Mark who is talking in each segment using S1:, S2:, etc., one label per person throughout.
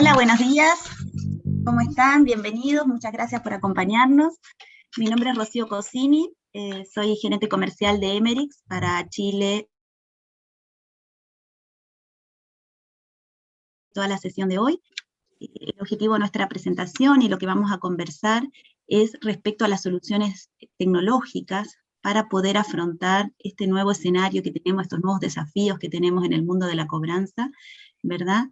S1: Hola, buenos días. ¿Cómo están? Bienvenidos. Muchas gracias por acompañarnos. Mi nombre es Rocío Cosini. Soy gerente comercial de Emerix para Chile. Toda la sesión de hoy. El objetivo de nuestra presentación y lo que vamos a conversar es respecto a las soluciones tecnológicas para poder afrontar este nuevo escenario que tenemos, estos nuevos desafíos que tenemos en el mundo de la cobranza, ¿verdad?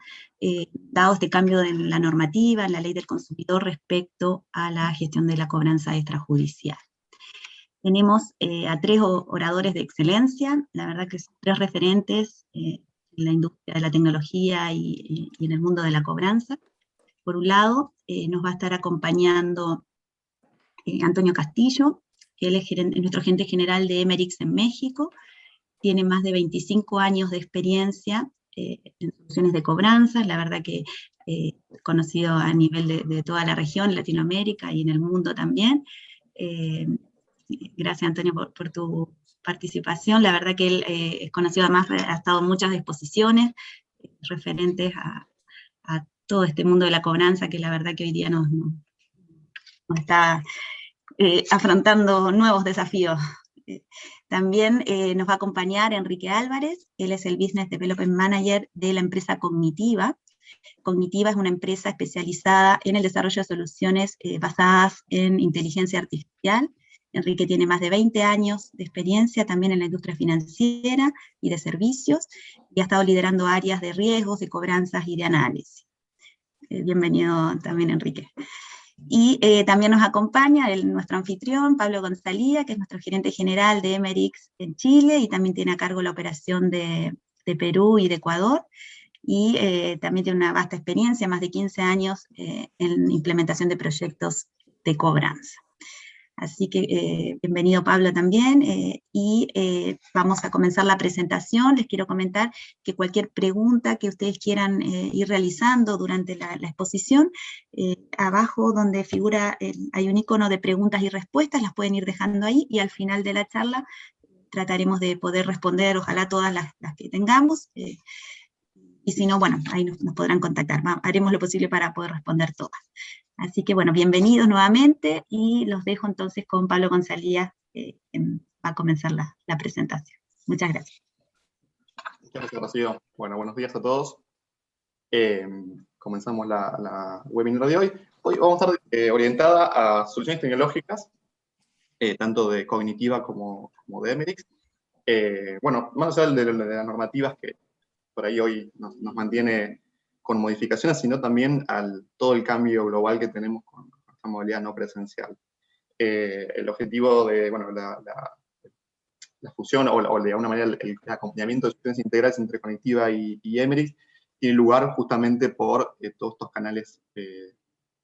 S1: Dado este cambio en la normativa, en la ley del consumidor respecto a la gestión de la cobranza extrajudicial. Tenemos a tres oradores de excelencia, la verdad que son tres referentes en la industria de la tecnología y en el mundo de la cobranza. Por un lado, nos va a estar acompañando Antonio Castillo, que él es nuestro gerente general de Emerix en México, tiene más de 25 años de experiencia en soluciones de cobranza, la verdad que conocido a nivel de toda la región, Latinoamérica y en el mundo también. Gracias, Antonio, por tu participación. La verdad que él es conocido, además ha estado en muchas exposiciones referentes a todo este mundo de la cobranza, que la verdad que hoy día nos está afrontando nuevos desafíos. También nos va a acompañar Enrique Álvarez, él es el Business Development Manager de la empresa Cognitiva. Cognitiva es una empresa especializada en el desarrollo de soluciones basadas en inteligencia artificial. Enrique tiene más de 20 años de experiencia también en la industria financiera y de servicios, y ha estado liderando áreas de riesgos, de cobranzas y de análisis. Bienvenido también, Enrique. Y también nos acompaña nuestro anfitrión, Pablo Gonzalía, que es nuestro gerente general de Emerix en Chile, y también tiene a cargo la operación de Perú y de Ecuador, y también tiene una vasta experiencia, más de 15 años en implementación de proyectos de cobranza. Así que bienvenido Pablo también, y vamos a comenzar la presentación. Les quiero comentar que cualquier pregunta que ustedes quieran ir realizando durante la exposición, abajo donde figura, hay un icono de preguntas y respuestas, las pueden ir dejando ahí, y al final de la charla trataremos de poder responder, ojalá todas las que tengamos, y si no, bueno, ahí nos podrán contactar. Haremos lo posible para poder responder todas. Así que bueno, bienvenidos nuevamente, y los dejo entonces con Pablo González, que va a comenzar la presentación. Muchas gracias.
S2: Muchas gracias, Rocío. Bueno, buenos días a todos. Comenzamos la webinar de hoy. Hoy vamos a estar orientada a soluciones tecnológicas, tanto de Cognitiva como de Emerix. Bueno, más allá de las normativas que por ahí hoy nos mantiene con modificaciones, sino también todo el cambio global que tenemos con esta modalidad no presencial. El objetivo de, bueno, la fusión o de alguna manera el acompañamiento de soluciones integrales entre Cognitiva y Emerix tiene lugar justamente por todos estos canales,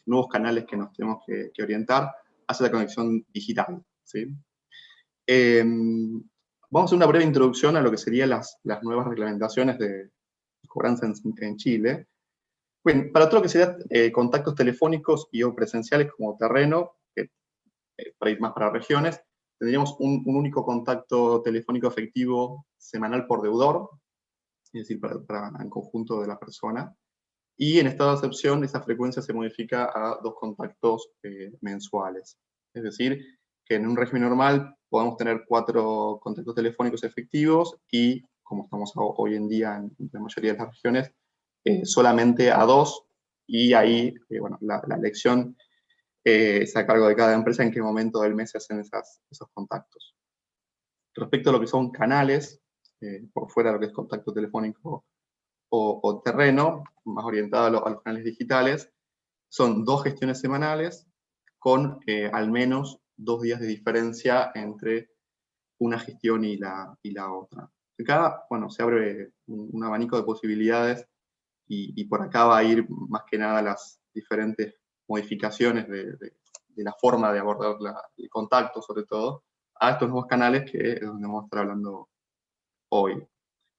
S2: nuevos canales que nos tenemos que orientar hacia la conexión digital, ¿sí? Vamos a hacer una breve introducción a lo que serían las nuevas reglamentaciones de cobranza en Chile. Bueno, para todo lo que sería contactos telefónicos y o presenciales como terreno, para ir más para regiones, tendríamos un único contacto telefónico efectivo semanal por deudor, es decir, para en conjunto de la persona. Y en estado de excepción, esa frecuencia se modifica a 2 contactos mensuales. Es decir, que en un régimen normal podemos tener 4 contactos telefónicos efectivos y, como estamos hoy en día en la mayoría de las regiones, solamente a 2, y ahí, bueno, la elección es a cargo de cada empresa en qué momento del mes se hacen esos contactos. Respecto a lo que son canales, por fuera de lo que es contacto telefónico o terreno, más orientado a los canales digitales, son 2 gestiones semanales con al menos 2 días de diferencia entre una gestión y la otra. Acá, bueno, se abre un abanico de posibilidades y por acá va a ir más que nada las diferentes modificaciones de la forma de abordar el contacto, sobre todo, a estos nuevos canales que es donde vamos a estar hablando hoy.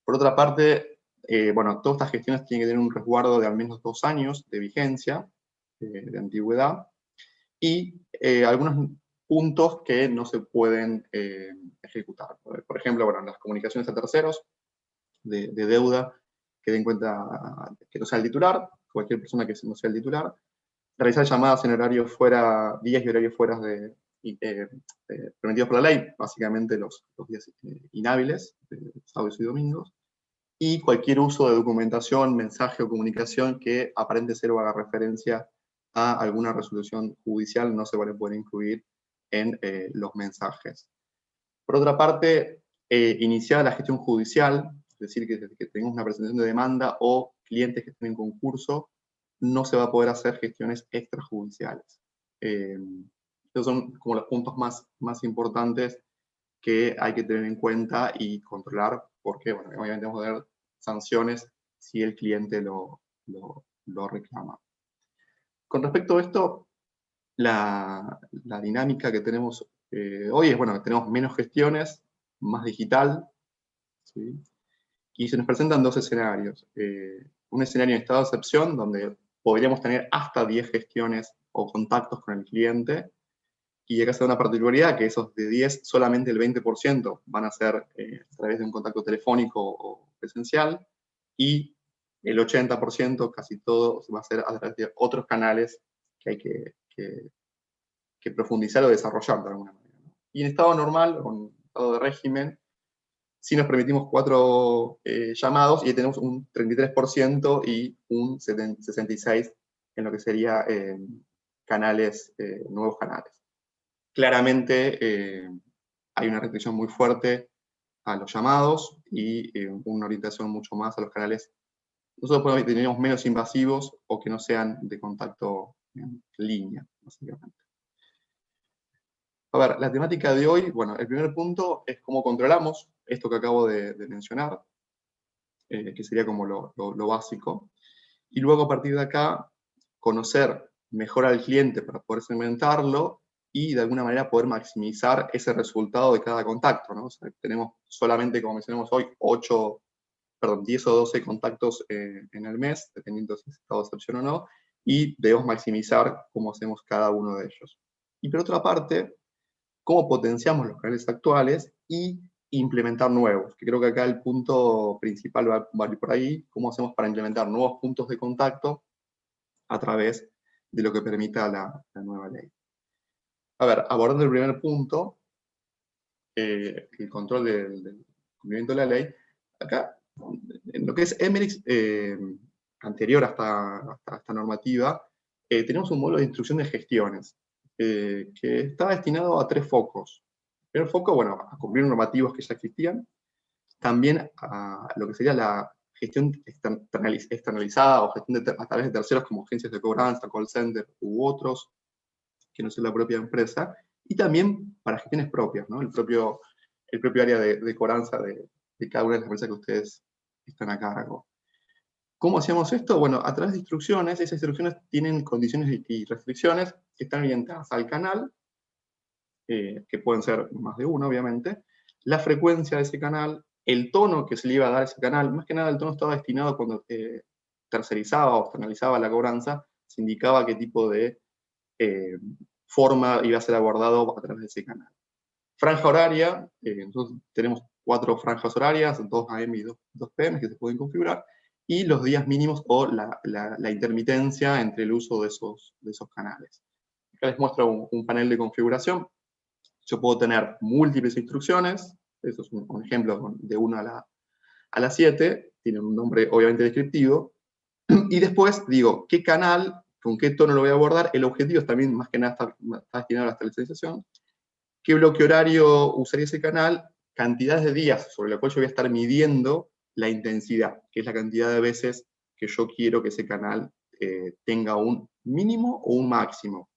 S2: Por otra parte, bueno, todas estas gestiones tienen que tener un resguardo de al menos 2 años de vigencia, de antigüedad, y algunos puntos que no se pueden ejecutar. Por ejemplo, bueno, las comunicaciones a terceros de deuda, que den cuenta que no sea el titular, cualquier persona que no sea el titular, realizar llamadas en horarios fuera, días y horarios fuera permitidos por la ley, básicamente los días inhábiles, sábados y domingos, y cualquier uso de documentación, mensaje o comunicación que aparente ser o haga referencia a alguna resolución judicial no se van a poder incluir en los mensajes. Por otra parte, iniciada la gestión judicial, es decir, que desde que tenemos una presentación de demanda o clientes que estén en concurso, no se va a poder hacer gestiones extrajudiciales. Estos son como los puntos más importantes que hay que tener en cuenta y controlar, porque bueno, obviamente vamos a ver sanciones si el cliente lo reclama. Con respecto a esto, la dinámica que tenemos hoy es, bueno, que tenemos menos gestiones, más digital, ¿sí? Y se nos presentan dos escenarios. Un escenario en estado de excepción, donde podríamos tener hasta 10 gestiones o contactos con el cliente, y acá se da una particularidad, que esos de 10, solamente el 20% van a ser a través de un contacto telefónico o presencial, y el 80%, casi todo, va a ser a través de otros canales que hay que profundizar o desarrollar de alguna manera. Y en estado normal, o en estado de régimen, sí nos permitimos 4 llamados y tenemos un 33% y un 66% en lo que sería canales, nuevos canales. Claramente hay una restricción muy fuerte a los llamados y una orientación mucho más a los canales. Nosotros tenemos menos invasivos o que no sean de contacto en línea, básicamente. A ver, la temática de hoy, bueno, el primer punto es cómo controlamos esto que acabo de mencionar, que sería como lo básico. Y luego a partir de acá, conocer mejor al cliente para poder segmentarlo y de alguna manera poder maximizar ese resultado de cada contacto, ¿no? O sea, tenemos solamente, como mencionamos hoy, 10 o 12 contactos en el mes, dependiendo si es estado de excepción o no, y debemos maximizar cómo hacemos cada uno de ellos. Y por otra parte, cómo potenciamos los canales actuales y implementar nuevos, que creo que acá el punto principal va a ir por ahí, cómo hacemos para implementar nuevos puntos de contacto a través de lo que permita la nueva ley. A ver, abordando el primer punto, el control del cumplimiento de la ley, acá, en lo que es Emerix, anterior a esta normativa, tenemos un modelo de instrucción de gestiones, que está destinado a 3 focos. El primer foco, bueno, a cumplir normativos que ya existían, también a lo que sería la gestión externalizada o gestión a través de terceros como agencias de cobranza, call center u otros, que no sea la propia empresa, y también para gestiones propias, ¿no? El propio área de cobranza de cada una de las empresas que ustedes están a cargo. ¿Cómo hacíamos esto? Bueno, a través de instrucciones. Esas instrucciones tienen condiciones y restricciones que están orientadas al canal, que pueden ser más de uno, obviamente, la frecuencia de ese canal, el tono que se le iba a dar a ese canal. Más que nada, el tono estaba destinado cuando tercerizaba o externalizaba la cobranza, se indicaba qué tipo de forma iba a ser abordado a través de ese canal. Franja horaria, entonces tenemos 4 franjas horarias, 2 AM y 2 PM que se pueden configurar, y los días mínimos o la intermitencia entre el uso de esos canales. Acá les muestro un panel de configuración. Yo puedo tener múltiples instrucciones, eso es un ejemplo de 1 a la 7, tiene un nombre obviamente descriptivo, y después digo, ¿qué canal, con qué tono lo voy a abordar? El objetivo es también, más que nada, está destinado a la estandarización. ¿Qué bloque horario usaría ese canal? Cantidades de días sobre la cual yo voy a estar midiendo la intensidad, que es la cantidad de veces que yo quiero que ese canal tenga un mínimo o un máximo.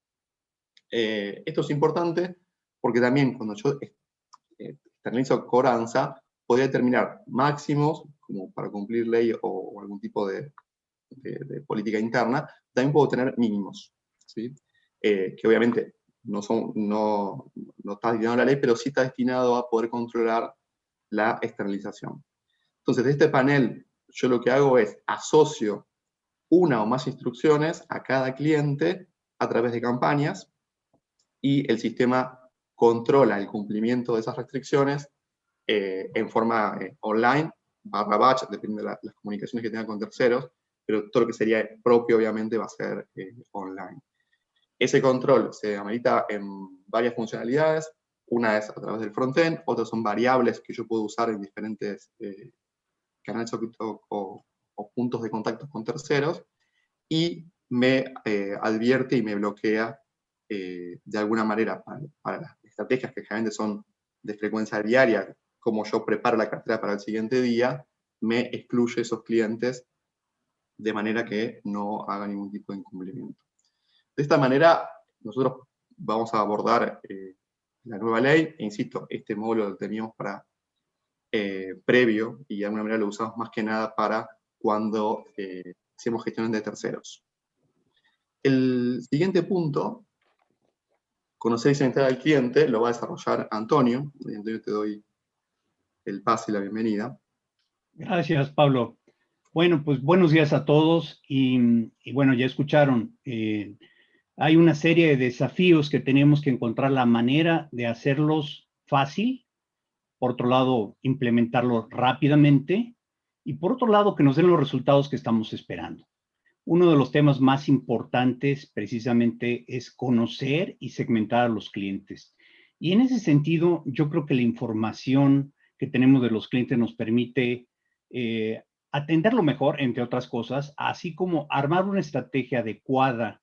S2: Esto es importante porque también cuando yo externalizo cobranza, podría determinar máximos, como para cumplir ley o algún tipo de política interna. También puedo tener mínimos, ¿sí? Que obviamente no está destinado a la ley, pero sí está destinado a poder controlar la externalización. Entonces, de este panel, yo lo que hago es asocio una o más instrucciones a cada cliente a través de campañas, y el sistema controla el cumplimiento de esas restricciones en forma online, /batch, depende de las comunicaciones que tenga con terceros, pero todo lo que sería propio obviamente va a ser online. Ese control se amerita en varias funcionalidades. Una es a través del frontend, otras son variables que yo puedo usar en diferentes canales o puntos de contacto con terceros, y me advierte y me bloquea de alguna manera para las estrategias que generalmente son de frecuencia diaria, como yo preparo la cartera para el siguiente día, me excluye esos clientes de manera que no haga ningún tipo de incumplimiento. De esta manera, nosotros vamos a abordar la nueva ley, e insisto, este módulo lo teníamos para previo, y de alguna manera lo usamos más que nada para cuando hacemos gestiones de terceros. El siguiente punto, conocer y segmentar al cliente, lo va a desarrollar Antonio. Antonio, te doy el pase y la bienvenida.
S3: Gracias, Pablo. Bueno, pues buenos días a todos y bueno, ya escucharon, hay una serie de desafíos que tenemos que encontrar la manera de hacerlos fácil, por otro lado, implementarlos rápidamente y por otro lado, que nos den los resultados que estamos esperando. Uno de los temas más importantes precisamente es conocer y segmentar a los clientes. Y en ese sentido, yo creo que la información que tenemos de los clientes nos permite atenderlo mejor, entre otras cosas, así como armar una estrategia adecuada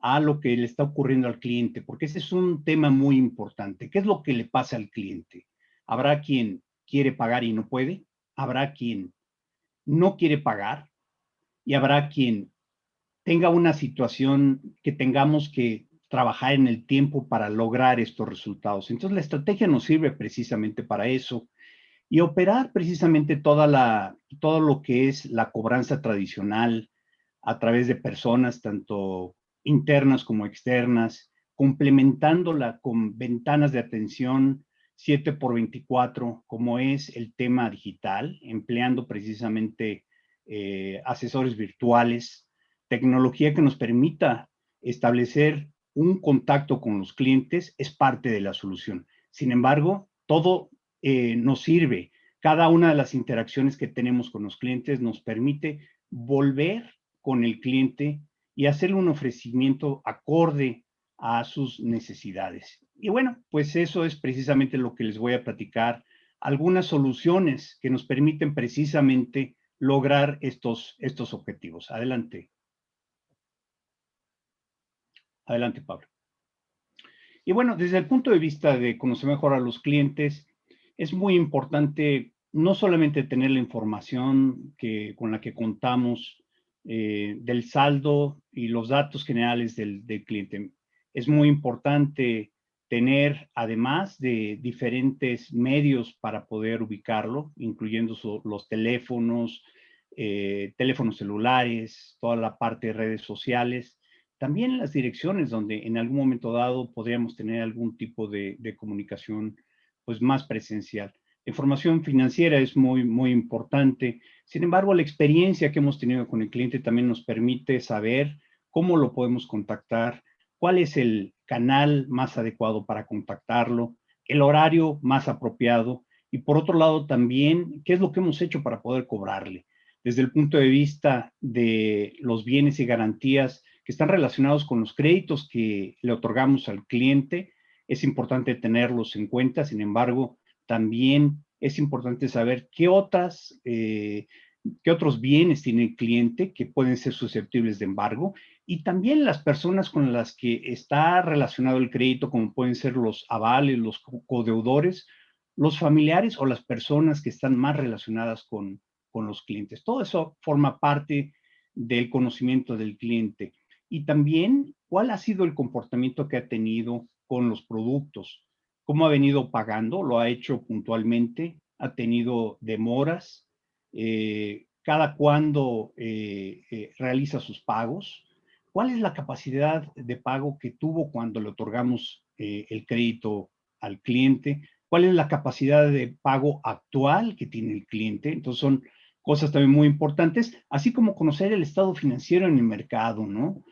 S3: a lo que le está ocurriendo al cliente, porque ese es un tema muy importante. ¿Qué es lo que le pasa al cliente? Habrá quien quiere pagar y no puede, habrá quien no quiere pagar y habrá quien tenga una situación que tengamos que trabajar en el tiempo para lograr estos resultados. Entonces, la estrategia nos sirve precisamente para eso y operar precisamente todo lo que es la cobranza tradicional a través de personas, tanto internas como externas, complementándola con ventanas de atención 7x24, como es el tema digital, empleando precisamente asesores virtuales, tecnología que nos permita establecer un contacto con los clientes es parte de la solución. Sin embargo, todo nos sirve. Cada una de las interacciones que tenemos con los clientes nos permite volver con el cliente y hacerle un ofrecimiento acorde a sus necesidades. Y bueno, pues eso es precisamente lo que les voy a platicar, algunas soluciones que nos permiten precisamente lograr estos objetivos. Adelante. Adelante, Pablo. Y bueno, desde el punto de vista de conocer mejor a los clientes, es muy importante no solamente tener la información con la que contamos del saldo y los datos generales del cliente. Es muy importante tener, además de diferentes medios para poder ubicarlo, incluyendo los teléfonos, teléfonos celulares, toda la parte de redes sociales, también las direcciones donde en algún momento dado podríamos tener algún tipo de comunicación pues más presencial. La información financiera es muy, muy importante. Sin embargo, la experiencia que hemos tenido con el cliente también nos permite saber cómo lo podemos contactar, cuál es el canal más adecuado para contactarlo, el horario más apropiado y por otro lado también qué es lo que hemos hecho para poder cobrarle. Desde el punto de vista de los bienes y garantías que están relacionados con los créditos que le otorgamos al cliente, es importante tenerlos en cuenta. Sin embargo, también es importante saber qué otros bienes tiene el cliente que pueden ser susceptibles de embargo y también las personas con las que está relacionado el crédito, como pueden ser los avales, los codeudores, los familiares o las personas que están más relacionadas con los clientes. Todo eso forma parte del conocimiento del cliente. Y también, ¿cuál ha sido el comportamiento que ha tenido con los productos? ¿Cómo ha venido pagando? ¿Lo ha hecho puntualmente? ¿Ha tenido demoras? ¿Cada cuándo realiza sus pagos? ¿Cuál es la capacidad de pago que tuvo cuando le otorgamos el crédito al cliente? ¿Cuál es la capacidad de pago actual que tiene el cliente? Entonces son cosas también muy importantes, así como conocer el estado financiero en el mercado, ¿no?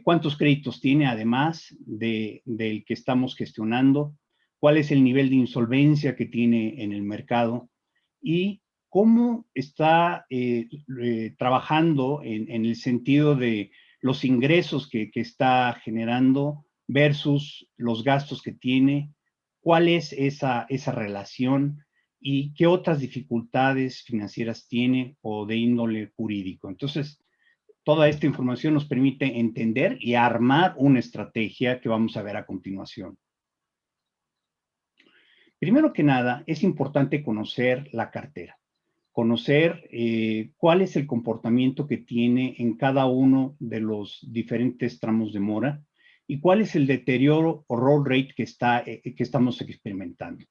S3: ¿Cuántos créditos tiene además del que estamos gestionando? ¿Cuál es el nivel de insolvencia que tiene en el mercado? Y ¿cómo está trabajando en el sentido de los ingresos que está generando versus los gastos que tiene? ¿Cuál es esa relación? ¿Y qué otras dificultades financieras tiene o de índole jurídico? Entonces, toda esta información nos permite entender y armar una estrategia que vamos a ver a continuación. Primero que nada, es importante conocer la cartera, conocer cuál es el comportamiento que tiene en cada uno de los diferentes tramos de mora y cuál es el deterioro o roll rate que estamos experimentando.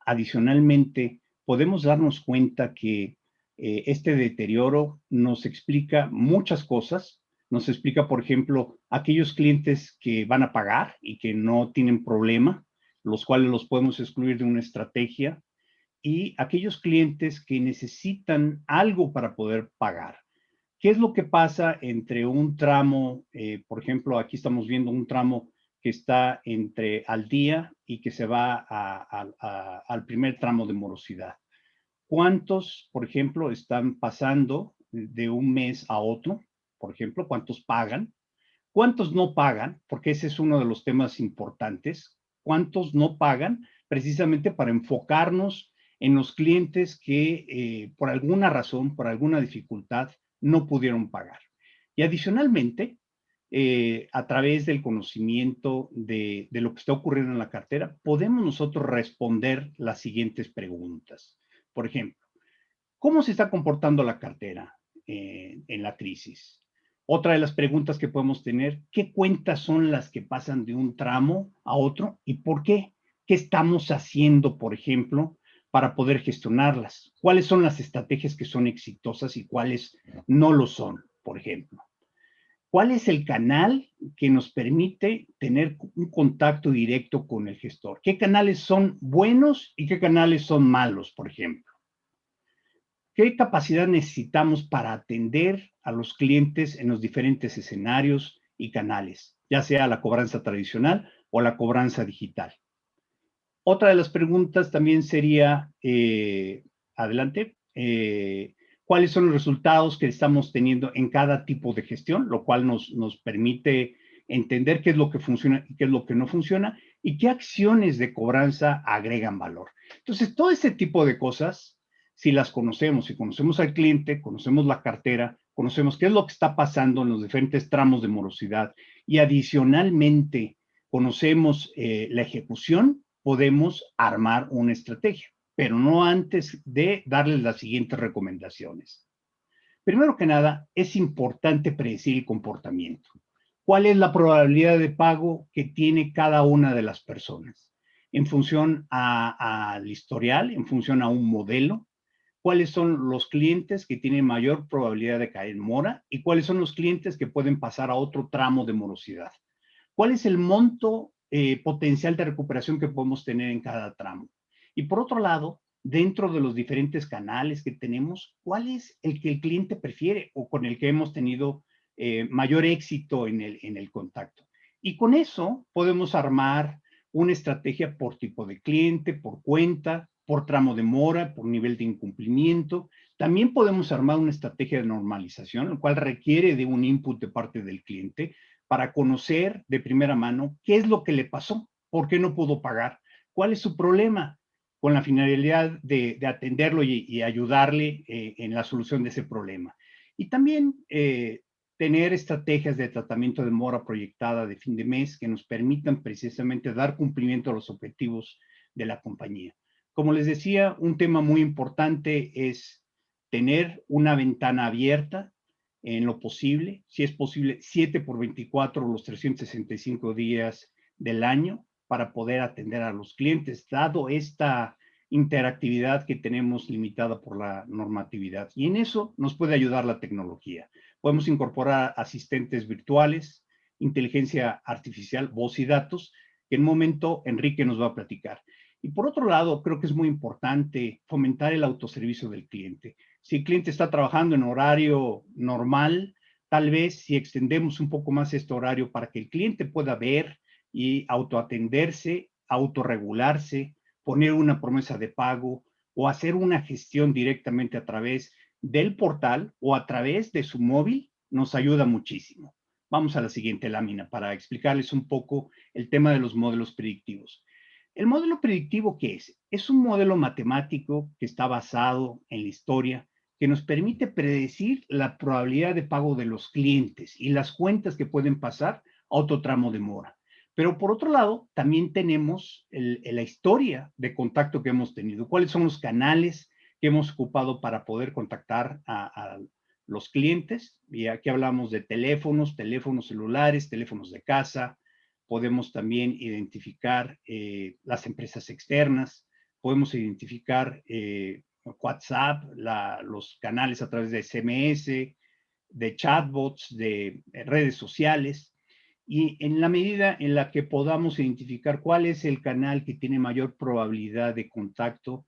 S3: Adicionalmente, podemos darnos cuenta que este deterioro nos explica muchas cosas. Nos explica, por ejemplo, aquellos clientes que van a pagar y que no tienen problema, los cuales los podemos excluir de una estrategia, y aquellos clientes que necesitan algo para poder pagar. ¿Qué es lo que pasa entre un tramo, por ejemplo, aquí estamos viendo un tramo que está entre al día y que se va al primer tramo de morosidad? ¿Cuántos, por ejemplo, están pasando de un mes a otro? Por ejemplo, ¿cuántos pagan? ¿Cuántos no pagan? Porque ese es uno de los temas importantes. ¿Cuántos no pagan? Precisamente para enfocarnos en los clientes que por alguna razón, por alguna dificultad, no pudieron pagar. Y adicionalmente, a través del conocimiento de lo que está ocurriendo en la cartera, podemos nosotros responder las siguientes preguntas. Por ejemplo, ¿cómo se está comportando la cartera en la crisis? Otra de las preguntas que podemos tener, ¿qué cuentas son las que pasan de un tramo a otro y por qué? ¿Qué estamos haciendo, por ejemplo, para poder gestionarlas? ¿Cuáles son las estrategias que son exitosas y cuáles no lo son, por ejemplo? ¿Cuál es el canal que nos permite tener un contacto directo con el gestor? ¿Qué canales son buenos y qué canales son malos, por ejemplo? ¿Qué capacidad necesitamos para atender a los clientes en los diferentes escenarios y canales, ya sea la cobranza tradicional o la cobranza digital? Otra de las preguntas también sería, adelante, ¿cuáles son los resultados que estamos teniendo en cada tipo de gestión? Lo cual nos permite entender qué es lo que funciona y qué es lo que no funciona y qué acciones de cobranza agregan valor. Entonces, todo este tipo de cosas, si las conocemos, si conocemos al cliente, conocemos la cartera, conocemos qué es lo que está pasando en los diferentes tramos de morosidad y adicionalmente conocemos la ejecución, podemos armar una estrategia, pero no antes de darles las siguientes recomendaciones. Primero que nada, es importante predecir el comportamiento. ¿Cuál es la probabilidad de pago que tiene cada una de las personas? En función al historial, en función a un modelo, cuáles son los clientes que tienen mayor probabilidad de caer en mora y cuáles son los clientes que pueden pasar a otro tramo de morosidad. ¿Cuál es el monto potencial de recuperación que podemos tener en cada tramo? Y por otro lado, dentro de los diferentes canales que tenemos, ¿cuál es el que el cliente prefiere o con el que hemos tenido mayor éxito en el contacto? Y con eso podemos armar una estrategia por tipo de cliente, por cuenta, por tramo de mora, por nivel de incumplimiento. También podemos armar una estrategia de normalización, lo cual requiere de un input de parte del cliente para conocer de primera mano qué es lo que le pasó, por qué no pudo pagar, cuál es su problema, con la finalidad de atenderlo y ayudarle en la solución de ese problema. Y también tener estrategias de tratamiento de mora proyectada de fin de mes que nos permitan precisamente dar cumplimiento a los objetivos de la compañía. Como les decía, un tema muy importante es tener una ventana abierta en lo posible, si es posible, 7x24 los 365 días del año para poder atender a los clientes, dado esta interactividad que tenemos limitada por la normatividad. Y en eso nos puede ayudar la tecnología. Podemos incorporar asistentes virtuales, inteligencia artificial, voz y datos, que en un momento Enrique nos va a platicar. Y por otro lado, creo que es muy importante fomentar el autoservicio del cliente. Si el cliente está trabajando en horario normal, tal vez si extendemos un poco más este horario para que el cliente pueda ver y autoatenderse, autorregularse, poner una promesa de pago, o hacer una gestión directamente a través del portal o a través de su móvil, nos ayuda muchísimo. Vamos a la siguiente lámina para explicarles un poco el tema de los modelos predictivos. ¿El modelo predictivo qué es? Es un modelo matemático que está basado en la historia, que nos permite predecir la probabilidad de pago de los clientes y las cuentas que pueden pasar a otro tramo de mora. Pero por otro lado, también tenemos la historia de contacto que hemos tenido. ¿Cuáles son los canales que hemos ocupado para poder contactar a los clientes? Y aquí hablamos de teléfonos celulares, teléfonos de casa. Podemos también identificar las empresas externas. Podemos identificar WhatsApp, los canales a través de SMS, de chatbots, de redes sociales. Y en la medida en la que podamos identificar cuál es el canal que tiene mayor probabilidad de contacto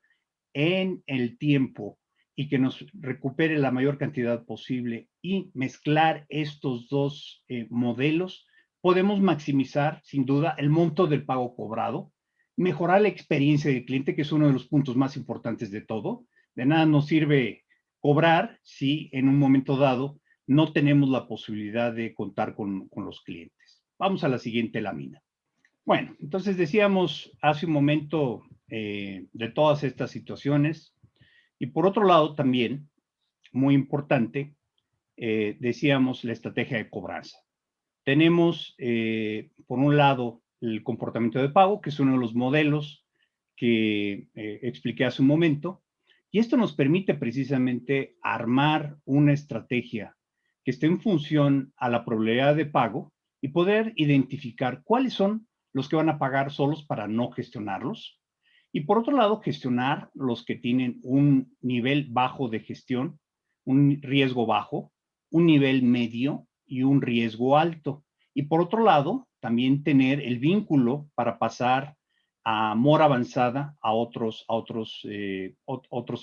S3: en el tiempo y que nos recupere la mayor cantidad posible y mezclar estos dos modelos, podemos maximizar, sin duda, el monto del pago cobrado, mejorar la experiencia del cliente, que es uno de los puntos más importantes de todo. De nada nos sirve cobrar si en un momento dado no tenemos la posibilidad de contar con los clientes. Vamos a la siguiente lámina. Bueno, entonces decíamos hace un momento de todas estas situaciones y por otro lado también, muy importante, decíamos la estrategia de cobranza. Tenemos, por un lado, el comportamiento de pago, que es uno de los modelos que expliqué hace un momento, y esto nos permite precisamente armar una estrategia que esté en función a la probabilidad de pago y poder identificar cuáles son los que van a pagar solos para no gestionarlos. Y por otro lado, gestionar los que tienen un nivel bajo de gestión, un riesgo bajo, un nivel medio y un riesgo alto. Y por otro lado, también tener el vínculo para pasar a mora avanzada a otros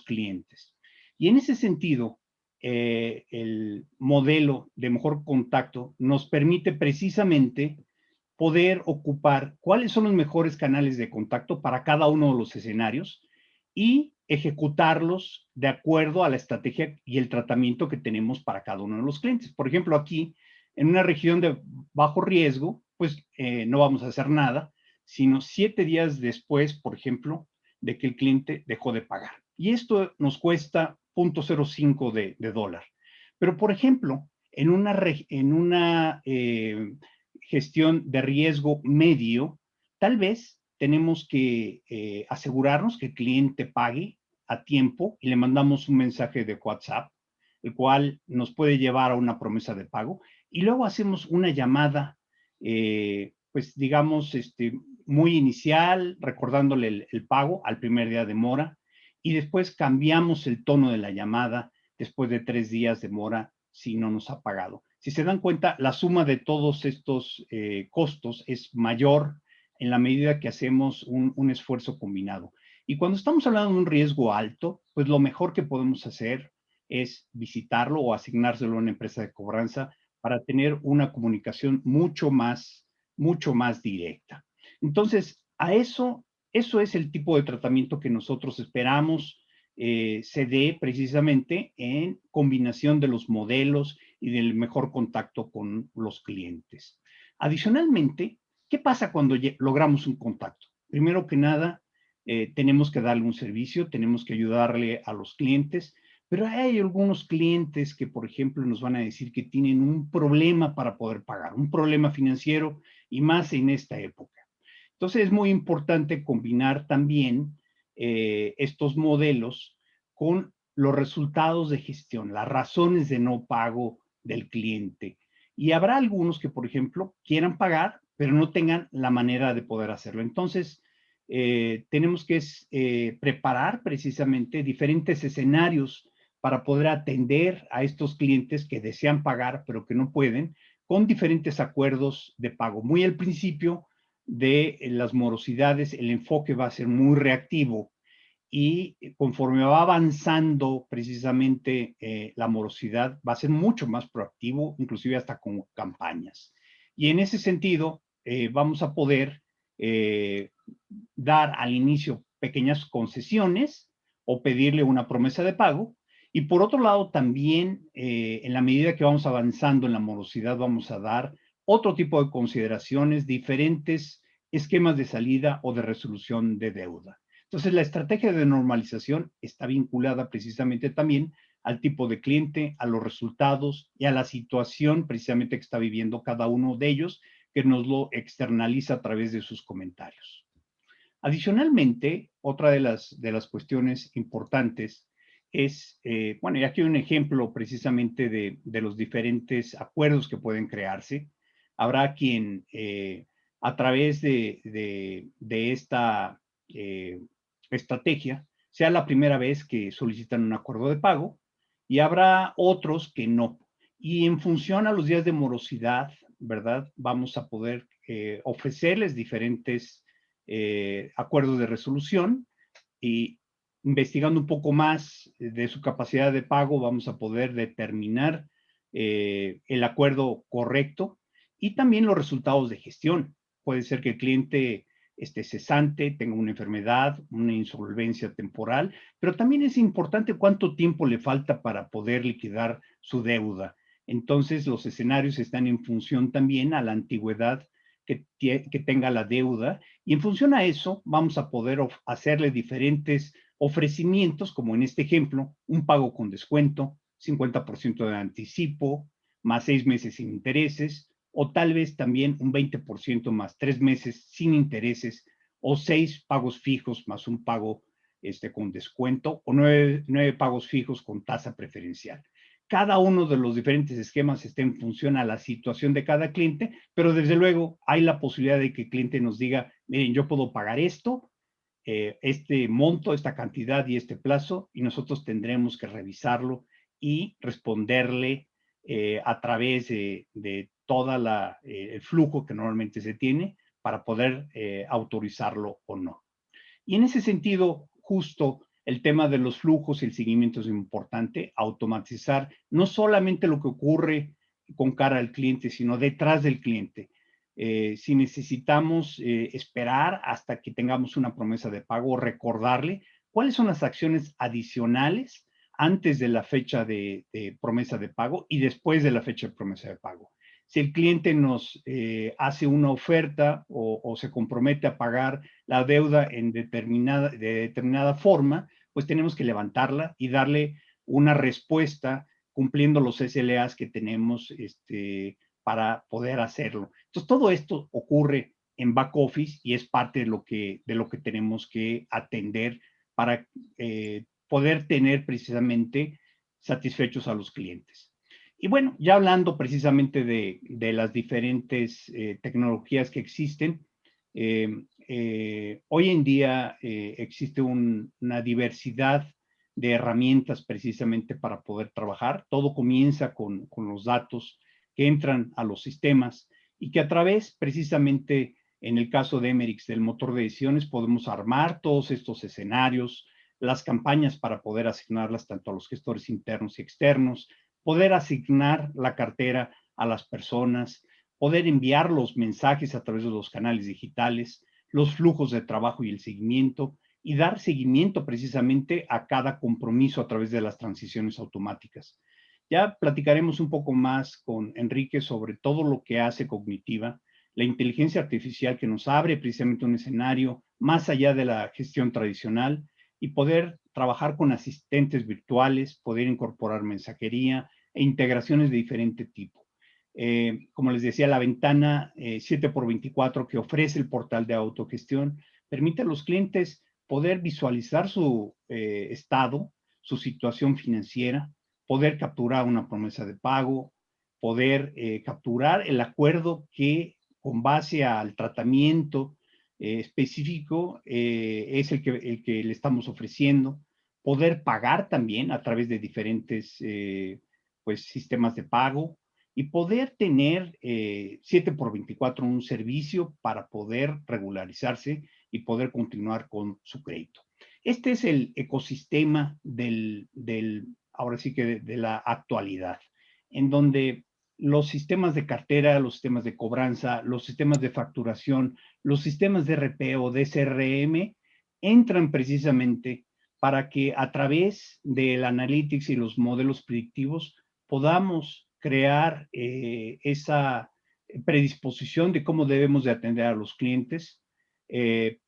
S3: clientes. Y en ese sentido, el modelo de mejor contacto nos permite precisamente poder ocupar cuáles son los mejores canales de contacto para cada uno de los escenarios y ejecutarlos de acuerdo a la estrategia y el tratamiento que tenemos para cada uno de los clientes. Por ejemplo, aquí, en una región de bajo riesgo, pues no vamos a hacer nada, sino 7 días después, por ejemplo, de que el cliente dejó de pagar. Y esto nos cuesta 0.05 de dólar. Pero, por ejemplo, en una gestión de riesgo medio, tal vez tenemos que asegurarnos que el cliente pague a tiempo y le mandamos un mensaje de WhatsApp, el cual nos puede llevar a una promesa de pago, y luego hacemos una llamada, pues digamos, muy inicial, recordándole el pago al primer día de mora, y después cambiamos el tono de la llamada después de 3 días de mora si no nos ha pagado. Si se dan cuenta, la suma de todos estos costos es mayor en la medida que hacemos un esfuerzo combinado. Y cuando estamos hablando de un riesgo alto, pues lo mejor que podemos hacer es visitarlo o asignárselo a una empresa de cobranza para tener una comunicación mucho más directa. Entonces, eso es el tipo de tratamiento que nosotros esperamos se dé precisamente en combinación de los modelos y del mejor contacto con los clientes. Adicionalmente, ¿qué pasa cuando logramos un contacto? Primero que nada, tenemos que darle un servicio, tenemos que ayudarle a los clientes, pero hay algunos clientes que, por ejemplo, nos van a decir que tienen un problema para poder pagar, un problema financiero y más en esta época. Entonces es muy importante combinar también estos modelos con los resultados de gestión, las razones de no pago del cliente. Y habrá algunos que, por ejemplo, quieran pagar, pero no tengan la manera de poder hacerlo. Entonces, tenemos que preparar precisamente diferentes escenarios para poder atender a estos clientes que desean pagar, pero que no pueden, con diferentes acuerdos de pago. Muy al principio de las morosidades, el enfoque va a ser muy reactivo y conforme va avanzando precisamente la morosidad, va a ser mucho más proactivo, inclusive hasta con campañas. Y en ese sentido, vamos a poder dar al inicio pequeñas concesiones o pedirle una promesa de pago. Y por otro lado, también en la medida que vamos avanzando en la morosidad, vamos a dar otro tipo de consideraciones, diferentes esquemas de salida o de resolución de deuda. Entonces, la estrategia de normalización está vinculada precisamente también al tipo de cliente, a los resultados y a la situación precisamente que está viviendo cada uno de ellos, que nos lo externaliza a través de sus comentarios. Adicionalmente, otra de las cuestiones importantes es, bueno, y aquí hay un ejemplo precisamente de los diferentes acuerdos que pueden crearse. Habrá quien a través de esta estrategia sea la primera vez que solicitan un acuerdo de pago y habrá otros que no. Y en función a los días de morosidad, ¿verdad? Vamos a poder ofrecerles diferentes acuerdos de resolución y investigando un poco más de su capacidad de pago, vamos a poder determinar el acuerdo correcto y también los resultados de gestión. Puede ser que el cliente esté cesante, tenga una enfermedad, una insolvencia temporal, pero también es importante cuánto tiempo le falta para poder liquidar su deuda. Entonces, los escenarios están en función también a la antigüedad que tenga la deuda y en función a eso vamos a poder hacerle diferentes ofrecimientos, como en este ejemplo, un pago con descuento, 50% de anticipo, más 6 meses sin intereses, o tal vez también un 20% más 3 meses sin intereses, o 6 pagos fijos más un pago con descuento, o 9 pagos fijos con tasa preferencial. Cada uno de los diferentes esquemas está en función a la situación de cada cliente, pero desde luego hay la posibilidad de que el cliente nos diga, miren, yo puedo pagar esto, este monto, esta cantidad y este plazo, y nosotros tendremos que revisarlo y responderle a través de todo el flujo que normalmente se tiene para poder autorizarlo o no. Y en ese sentido, justo el tema de los flujos y el seguimiento es importante, automatizar no solamente lo que ocurre con cara al cliente, sino detrás del cliente. Si necesitamos esperar hasta que tengamos una promesa de pago, recordarle cuáles son las acciones adicionales antes de la fecha de promesa de pago y después de la fecha de promesa de pago. Si el cliente nos hace una oferta o se compromete a pagar la deuda de determinada forma, pues tenemos que levantarla y darle una respuesta cumpliendo los SLAs que tenemos para poder hacerlo. Entonces, todo esto ocurre en back office y es parte de lo que tenemos que atender para poder tener precisamente satisfechos a los clientes. Y bueno, ya hablando precisamente de las diferentes tecnologías que existen, hoy en día existe una diversidad de herramientas precisamente para poder trabajar. Todo comienza con los datos que entran a los sistemas y que a través precisamente en el caso de Emerix del motor de decisiones podemos armar todos estos escenarios, las campañas para poder asignarlas tanto a los gestores internos y externos, poder asignar la cartera a las personas, poder enviar los mensajes a través de los canales digitales, los flujos de trabajo y el seguimiento, y dar seguimiento precisamente a cada compromiso a través de las transiciones automáticas. Ya platicaremos un poco más con Enrique sobre todo lo que hace Cognitiva, la inteligencia artificial que nos abre precisamente un escenario más allá de la gestión tradicional y poder trabajar con asistentes virtuales, poder incorporar mensajería e integraciones de diferente tipo. Como les decía, la ventana 7x24 que ofrece el portal de autogestión permite a los clientes poder visualizar su estado, su situación financiera, poder capturar una promesa de pago, poder capturar el acuerdo que con base al tratamiento específico es el que le estamos ofreciendo, poder pagar también a través de diferentes pues, sistemas de pago y poder tener 7x24 un servicio para poder regularizarse y poder continuar con su crédito. Este es el ecosistema ahora sí que de la actualidad, en donde los sistemas de cartera, los sistemas de cobranza, los sistemas de facturación, los sistemas de RP o de CRM entran precisamente para que a través del analytics y los modelos predictivos podamos crear esa predisposición de cómo debemos de atender a los clientes,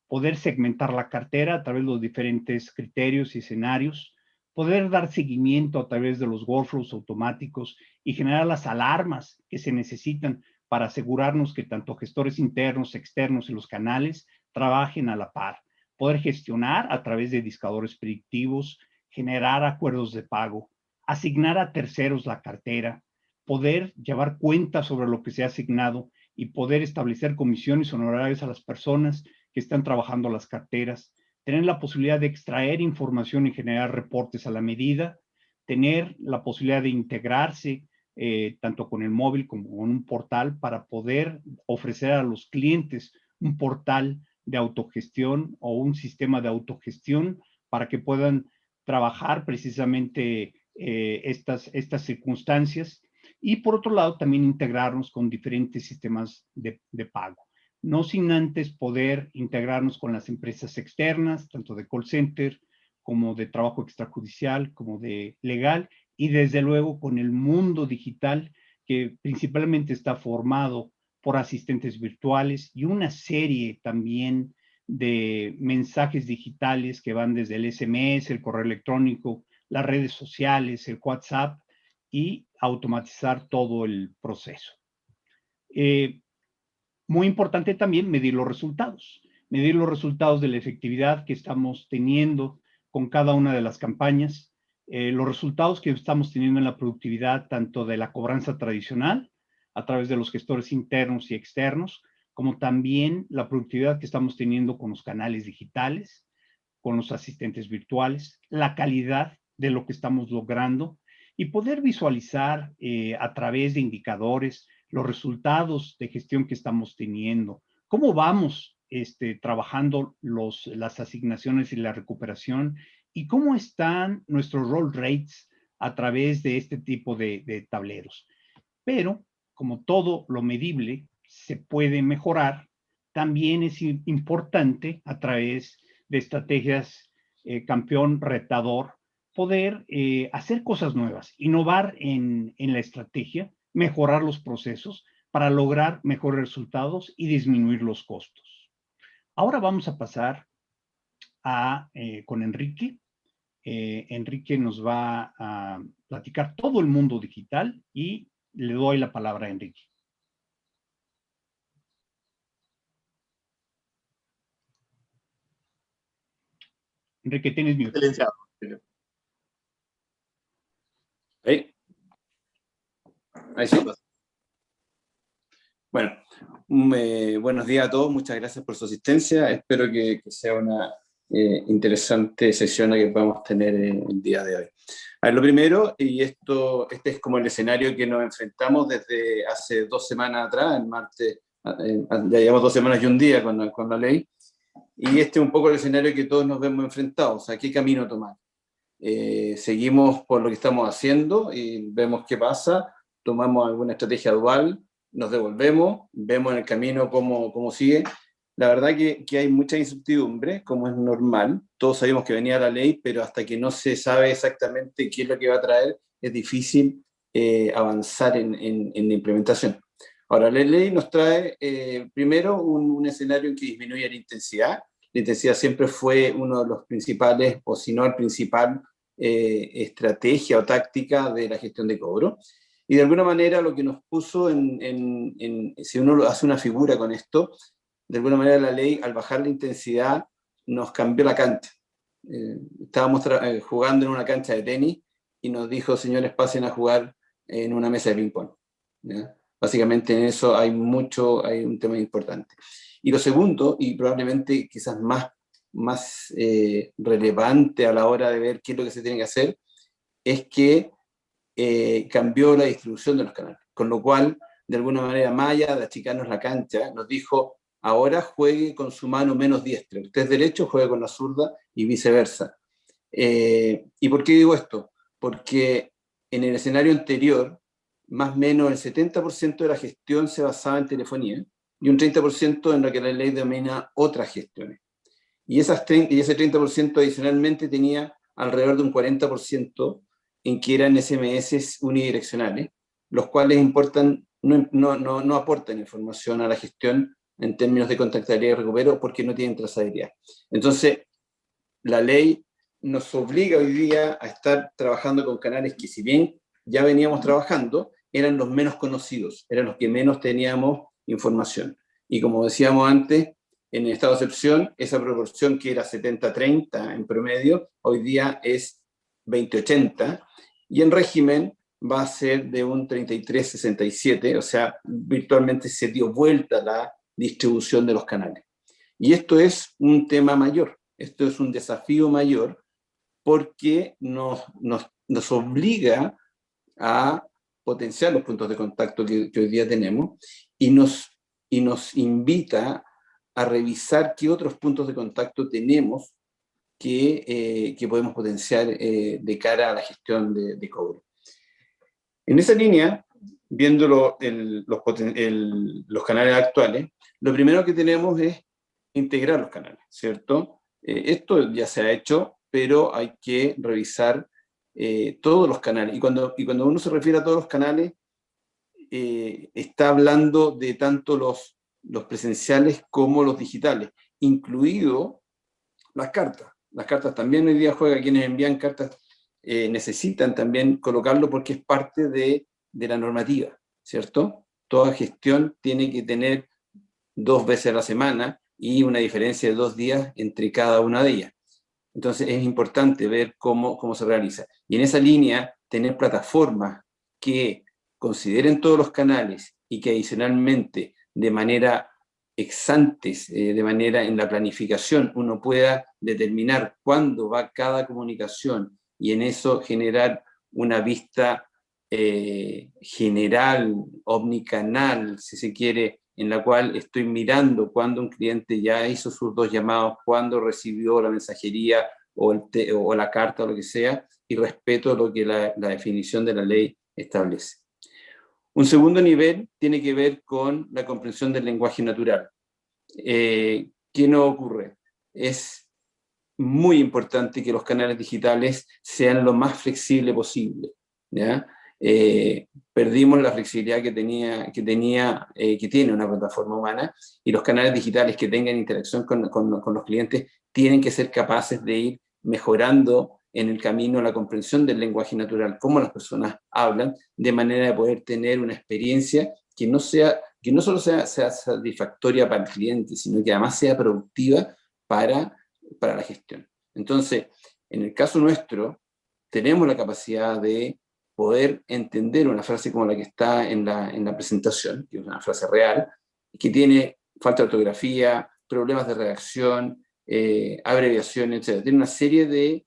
S3: poder segmentar la cartera a través de los diferentes criterios y escenarios, poder dar seguimiento a través de los workflows automáticos y generar las alarmas que se necesitan para asegurarnos que tanto gestores internos, externos y los canales trabajen a la par. Poder gestionar a través de indicadores predictivos, generar acuerdos de pago, asignar a terceros la cartera, poder llevar cuenta sobre lo que se ha asignado y poder establecer comisiones honorarias a las personas que están trabajando las carteras, tener la posibilidad de extraer información y generar reportes a la medida, tener la posibilidad de integrarse tanto con el móvil como con un portal para poder ofrecer a los clientes un portal de autogestión o un sistema de autogestión para que puedan trabajar precisamente estas circunstancias. Y por otro lado, también integrarnos con diferentes sistemas de pago. No sin antes poder integrarnos con las empresas externas, tanto de call center como de trabajo extrajudicial, como de legal, y desde luego con el mundo digital, que principalmente está formado por asistentes virtuales y una serie también de mensajes digitales que van desde el SMS, el correo electrónico, las redes sociales, el WhatsApp, y automatizar todo el proceso. Muy importante también medir los resultados de la efectividad que estamos teniendo con cada una de las campañas, los resultados que estamos teniendo en la productividad tanto de la cobranza tradicional a través de los gestores internos y externos, como también la productividad que estamos teniendo con los canales digitales, con los asistentes virtuales, la calidad de lo que estamos logrando y poder visualizar a través de indicadores los resultados de gestión que estamos teniendo, cómo vamos trabajando las asignaciones y la recuperación y cómo están nuestros roll rates a través de este tipo de tableros. Pero, como todo lo medible se puede mejorar, también es importante a través de estrategias campeón retador poder hacer cosas nuevas, innovar en la estrategia, mejorar los procesos para lograr mejores resultados y disminuir los costos. Ahora vamos a pasar con Enrique. Enrique nos va a platicar todo el mundo digital y le doy la palabra a Enrique. Enrique, tienes mute.
S2: Silenciado.
S4: Ahí sí. Bueno, buenos días a todos, muchas gracias por su asistencia. Espero que sea una interesante sesión que podamos tener el día de hoy. A ver, lo primero, y este es como el escenario que nos enfrentamos desde hace 2 semanas atrás, el martes, ya llevamos 2 semanas y un día con la ley, y este es un poco el escenario que todos nos vemos enfrentados, o sea, ¿qué camino tomar? Seguimos por lo que estamos haciendo y vemos qué pasa, tomamos alguna estrategia dual, nos devolvemos, vemos en el camino cómo sigue. La verdad que hay mucha incertidumbre, como es normal. Todos sabemos que venía la ley, pero hasta que no se sabe exactamente qué es lo que va a traer, es difícil avanzar en la implementación. Ahora, la ley nos trae primero un escenario en que disminuye la intensidad. La intensidad siempre fue uno de los principales, o si no el principal, estrategia o táctica de la gestión de cobro. Y de alguna manera lo que nos puso si uno hace una figura con esto, de alguna manera la ley, al bajar la intensidad, nos cambió la cancha. Estábamos jugando en una cancha de tenis y nos dijo, señores, pasen a jugar en una mesa de ping-pong. Básicamente en eso hay un tema importante. Y lo segundo, y probablemente quizás más relevante a la hora de ver qué es lo que se tiene que hacer, es que cambió la distribución de los canales, con lo cual, de alguna manera, más allá de achicarnos la cancha, nos dijo, ahora juegue con su mano menos diestra, usted es derecho, juegue con la zurda y viceversa. ¿Y por qué digo esto? Porque en el escenario anterior, más o menos el 70% de la gestión se basaba en telefonía y un 30% en lo que la ley denomina otras gestiones. Y ese 30% adicionalmente tenía alrededor de un 40% en que eran SMS unidireccionales, los cuales no aportan información a la gestión en términos de contactabilidad y recupero porque no tienen trazabilidad. Entonces, la ley nos obliga hoy día a estar trabajando con canales que, si bien ya veníamos trabajando, eran los menos conocidos, eran los que menos teníamos información. Y como decíamos antes, en el estado de excepción, esa proporción que era 70-30 en promedio, hoy día es 20-80, y en régimen va a ser de un 33-67, o sea, virtualmente se dio vuelta la distribución de los canales. Y esto es un tema mayor, esto es un desafío mayor, porque nos obliga a potenciar los puntos de contacto que hoy día tenemos y nos invita a revisar qué otros puntos de contacto tenemos que podemos potenciar de cara a la gestión de cobro. En esa línea, viendo los canales actuales, lo primero que tenemos es integrar los canales, ¿cierto? Esto ya se ha hecho, pero hay que revisar todos los canales. Y cuando uno se refiere a todos los canales, está hablando de tanto los presenciales como los digitales, incluido las cartas. Las cartas también hoy día juegan, quienes envían cartas necesitan también colocarlo porque es parte de la normativa, ¿cierto? Toda gestión tiene que tener 2 veces a la semana y una diferencia de 2 días entre cada una de ellas. Entonces es importante ver cómo se realiza. Y en esa línea, tener plataformas que consideren todos los canales y que adicionalmente, de manera ex antes, de manera en la planificación, uno pueda determinar cuándo va cada comunicación y en eso generar una vista general, omnicanal, si se quiere, en la cual estoy mirando cuándo un cliente ya hizo sus 2 llamados, cuándo recibió la mensajería o la carta o lo que sea, y respeto lo que la definición de la ley establece. Un segundo nivel tiene que ver con la comprensión del lenguaje natural. ¿Qué no ocurre? Es muy importante que los canales digitales sean lo más flexible posible, ¿ya? Perdimos la flexibilidad que tiene una plataforma humana, y los canales digitales que tengan interacción con los clientes tienen que ser capaces de ir mejorando en el camino la comprensión del lenguaje natural, cómo las personas hablan, de manera de poder tener una experiencia que no solo sea satisfactoria para el cliente, sino que además sea productiva para la gestión. Entonces, en el caso nuestro, tenemos la capacidad de poder entender una frase como la que está en la presentación, que es una frase real, que tiene falta de ortografía, problemas de redacción, abreviaciones, etc. Tiene una serie de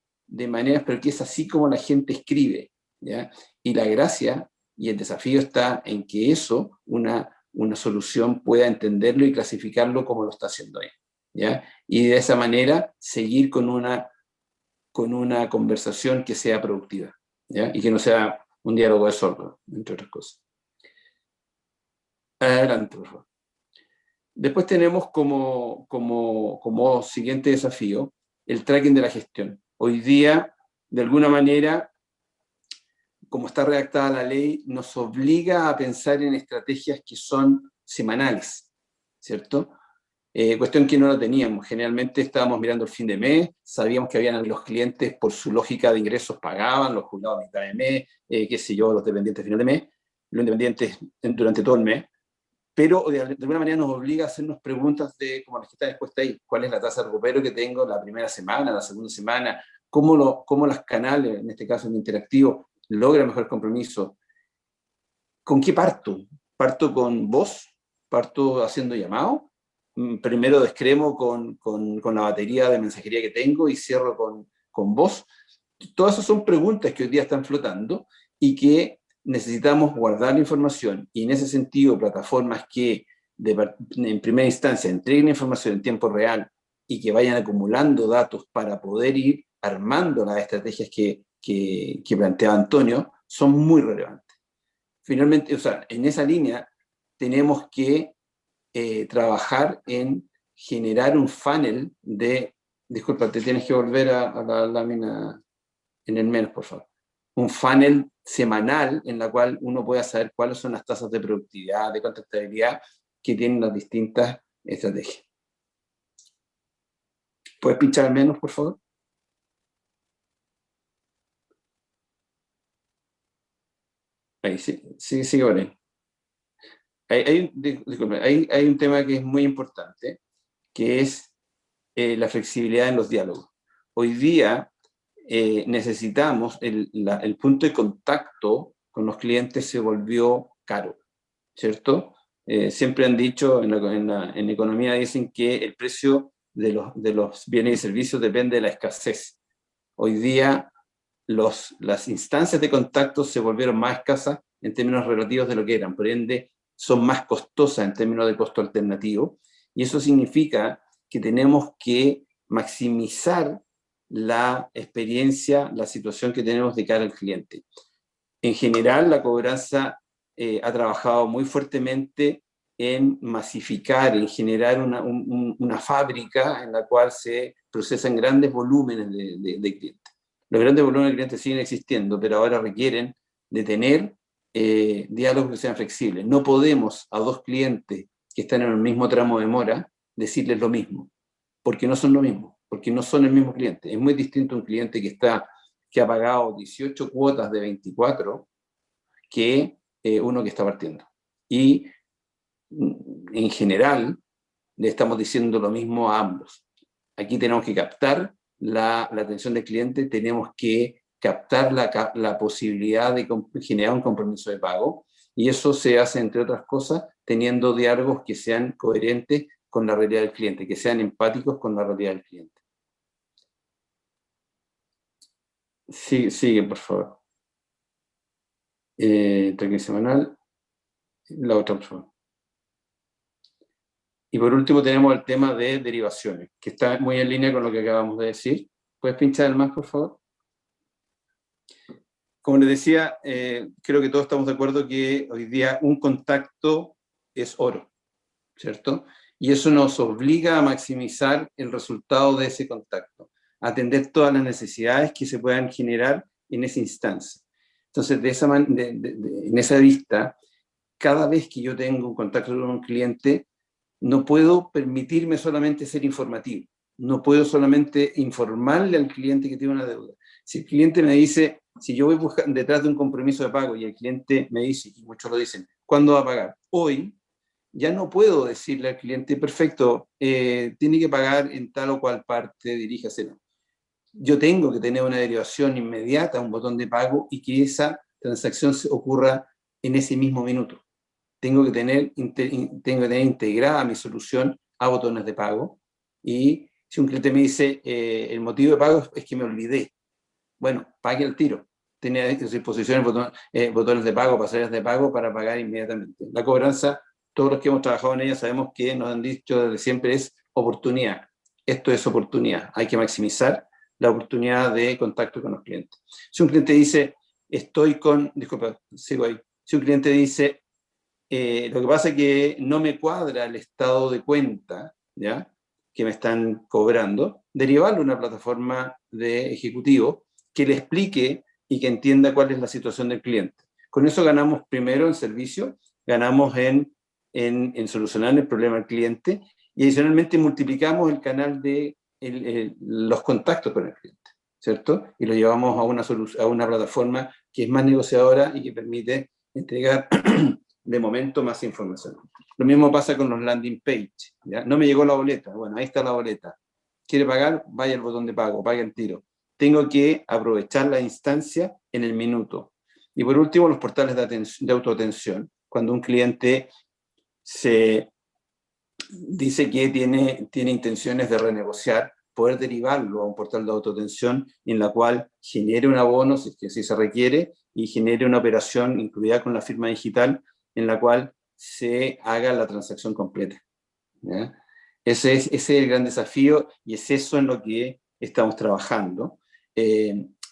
S4: maneras, pero que es así como la gente escribe, ¿ya? Y la gracia y el desafío está en que eso, una solución pueda entenderlo y clasificarlo como lo está haciendo ella, ¿ya? Y de esa manera seguir con una conversación que sea productiva, ¿ya? Y que no sea un diálogo de sordo, entre otras cosas. Adelante, por favor. Después tenemos como siguiente desafío el tracking de la gestión. Hoy día, de alguna manera, como está redactada la ley, nos obliga a pensar en estrategias que son semanales, ¿cierto? Cuestión que no lo teníamos. Generalmente estábamos mirando el fin de mes, sabíamos que habían los clientes por su lógica de ingresos pagaban, los jubilados a mitad de mes, qué sé yo, los dependientes a final de mes, los independientes durante todo el mes, pero de alguna manera nos obliga a hacernos preguntas como las que están expuestas ahí. ¿Cuál es la tasa de recupero que tengo la primera semana, la segunda semana? ¿Cómo las canales, en este caso en interactivo, logran mejor compromiso? ¿Con qué parto? ¿Parto con voz? ¿Parto haciendo llamado? Primero descremo con la batería de mensajería que tengo y cierro con voz. Todas esas son preguntas que hoy día están flotando y que necesitamos guardar la información, y en ese sentido plataformas que en primera instancia entreguen información en tiempo real y que vayan acumulando datos para poder ir armando las estrategias que planteaba Antonio son muy relevantes. Finalmente, o sea, en esa línea tenemos que trabajar en generar un funnel de disculpa, te tienes que volver a la lámina en el menos, por favor. Un funnel semanal en la cual uno pueda saber cuáles son las tasas de productividad, de contactabilidad que tienen las distintas estrategias. ¿Puedes pinchar al menos, por favor? Ahí, sí, sigue por ahí. Hay un tema que es muy importante, que es la flexibilidad en los diálogos. Hoy día necesitamos, el punto de contacto con los clientes se volvió caro, ¿cierto? Siempre han dicho, en economía dicen que el precio de los bienes y servicios depende de la escasez. Hoy día las instancias de contacto se volvieron más escasas en términos relativos de lo que eran, por ende son más costosas en términos de costo alternativo, y eso significa que tenemos que maximizar la experiencia, la situación que tenemos de cara al cliente. En general, la cobranza ha trabajado muy fuertemente en masificar, en generar una fábrica en la cual se procesan grandes volúmenes de clientes. Los grandes volúmenes de clientes siguen existiendo, pero ahora requieren de tener diálogos que sean flexibles. No podemos a dos clientes que están en el mismo tramo de mora decirles lo mismo, porque no son lo mismo, porque no son el mismo cliente. Es muy distinto un cliente que ha pagado 18 cuotas de 24 que uno que está partiendo. Y en general le estamos diciendo lo mismo a ambos. Aquí tenemos que captar la atención del cliente, tenemos que captar la posibilidad de generar un compromiso de pago, y eso se hace, entre otras cosas, teniendo diálogos que sean coherentes con la realidad del cliente, que sean empáticos con la realidad del cliente. Sigue, por favor. Tracking semanal. La otra, por favor. Y por último tenemos el tema de derivaciones, que está muy en línea con lo que acabamos de decir. ¿Puedes pinchar el más, por favor? Como les decía, creo que todos estamos de acuerdo que hoy día un contacto es oro, ¿cierto? Y eso nos obliga a maximizar el resultado de ese contacto, a atender todas las necesidades que se puedan generar en esa instancia. Entonces, en esa vista, cada vez que yo tengo un contacto con un cliente, no puedo permitirme solamente ser informativo, no puedo solamente informarle al cliente que tiene una deuda. Si el cliente me dice, si yo voy detrás de un compromiso de pago y el cliente me dice, y muchos lo dicen, ¿cuándo va a pagar? Hoy, ya no puedo decirle al cliente, perfecto, tiene que pagar en tal o cual parte, diríjase. Yo tengo que tener una derivación inmediata, un botón de pago, y que esa transacción ocurra en ese mismo minuto. Tengo que tener integrada mi solución a botones de pago, y si un cliente me dice, el motivo de pago es que me olvidé, bueno, pague al tiro. Tiene a disposición botones de pago, pasarelas de pago para pagar inmediatamente. La cobranza, todos los que hemos trabajado en ella sabemos que nos han dicho desde siempre es oportunidad. Esto es oportunidad. Hay que maximizar la oportunidad de contacto con los clientes. Si un cliente dice, disculpa, sigo ahí. Si un cliente dice, lo que pasa es que no me cuadra el estado de cuenta, ¿ya?, que me están cobrando, derivarlo a una plataforma de ejecutivo que le explique y que entienda cuál es la situación del cliente. Con eso ganamos primero en servicio, ganamos en solucionar el problema del cliente, y adicionalmente multiplicamos el canal de los contactos con el cliente, ¿cierto? Y lo llevamos a una plataforma que es más negociadora y que permite entregar de momento más información. Lo mismo pasa con los landing page, ¿ya? No me llegó la boleta, bueno, ahí está la boleta. ¿Quiere pagar? Vaya al botón de pago, pague el tiro. Tengo que aprovechar la instancia en el minuto. Y por último, los portales de autoatención. Cuando un cliente se dice que tiene intenciones de renegociar, poder derivarlo a un portal de autoatención en la cual genere un abono, si se requiere, y genere una operación incluida con la firma digital en la cual se haga la transacción completa, ¿ya? Ese es el gran desafío, y es eso en lo que estamos trabajando.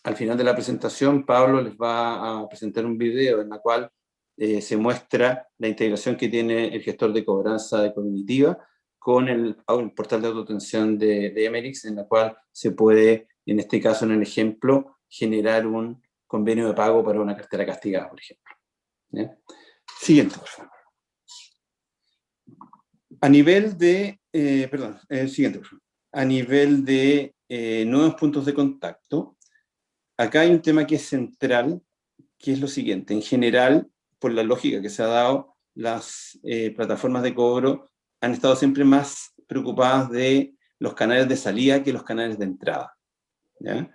S4: Al final de la presentación, Pablo les va a presentar un video en la cual se muestra la integración que tiene el gestor de cobranza cognitiva con el portal de autoatención de Emerix, en la cual se puede, en este caso, en el ejemplo, generar un convenio de pago para una cartera castigada, por ejemplo. ¿Ya? Siguiente, por favor. A nivel de, siguiente, por favor. A nivel de nuevos puntos de contacto, acá hay un tema que es central, que es lo siguiente. En general, por la lógica que se ha dado, las plataformas de cobro han estado siempre más preocupadas de los canales de salida que los canales de entrada. ¿Ya?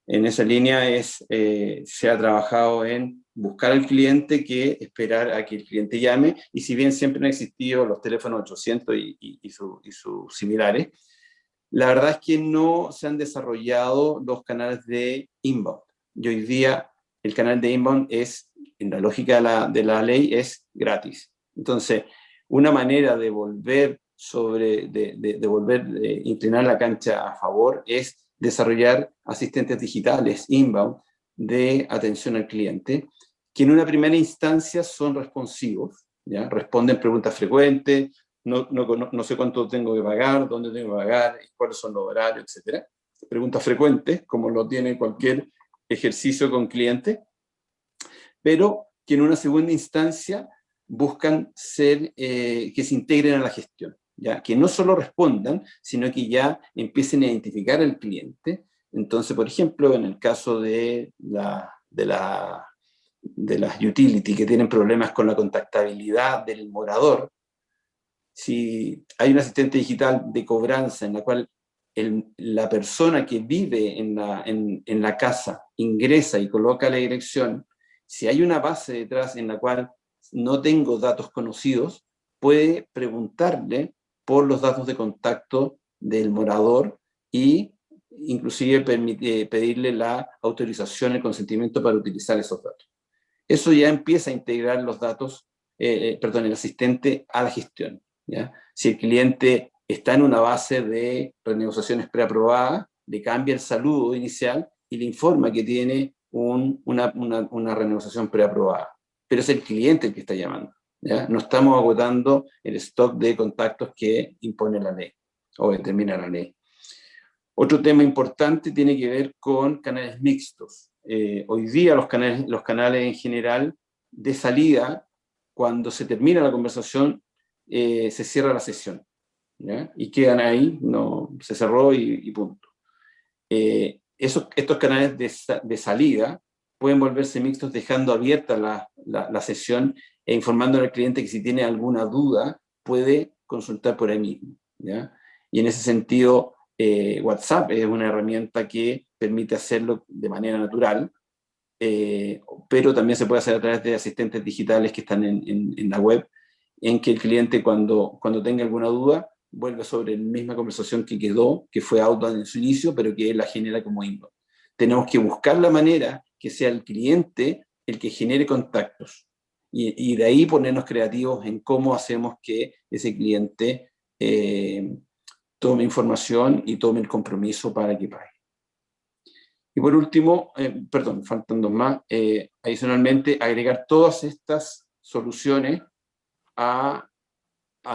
S4: En esa línea se ha trabajado en buscar al cliente que esperar a que el cliente llame, y si bien siempre han existido los teléfonos 800 y sus similares, la verdad es que no se han desarrollado los canales de inbound. Y hoy día el canal de inbound es, en la lógica de la ley, es gratis. Entonces, una manera de volver inclinar la cancha a favor es desarrollar asistentes digitales inbound de atención al cliente, que en una primera instancia son responsivos, ¿ya? Responden preguntas frecuentes, no sé cuánto tengo que pagar, dónde tengo que pagar, cuáles son los horarios, etc. Preguntas frecuentes, como lo tiene cualquier ejercicio con cliente, pero que en una segunda instancia buscan que se integren a la gestión, ¿ya? Que no solo respondan, sino que ya empiecen a identificar al cliente. Entonces, por ejemplo, en el caso de las utility que tienen problemas con la contactabilidad del morador, si hay un asistente digital de cobranza en la cual la persona que vive en la casa ingresa y coloca la dirección, si hay una base detrás en la cual no tengo datos conocidos, puede preguntarle por los datos de contacto del morador y inclusive pedirle la autorización, el consentimiento para utilizar esos datos. Eso ya empieza a integrar los datos, el asistente a la gestión, ¿ya? Si el cliente está en una base de renegociaciones preaprobadas, le cambia el saludo inicial y le informa que tiene una renegociación preaprobada. Pero es el cliente el que está llamando, ¿ya? No estamos agotando el stock de contactos que impone la ley o determina la ley. Otro tema importante tiene que ver con canales mixtos. Hoy día los canales en general de salida, cuando se termina la conversación, se cierra la sesión, ¿ya? Y quedan ahí, no, se cerró y punto. Estos canales de salida pueden volverse mixtos dejando abierta la sesión e informando al cliente que si tiene alguna duda puede consultar por ahí mismo, ¿ya? Y en ese sentido, WhatsApp es una herramienta que permite hacerlo de manera natural, pero también se puede hacer a través de asistentes digitales que están en la web, en que el cliente cuando tenga alguna duda vuelve sobre la misma conversación que quedó, que fue outbound en su inicio, pero que él la genera como inbound. Tenemos que buscar la manera que sea el cliente el que genere contactos, y de ahí ponernos creativos en cómo hacemos que ese cliente tome información y tome el compromiso para que pague. Y por último, faltan dos más, adicionalmente agregar todas estas soluciones a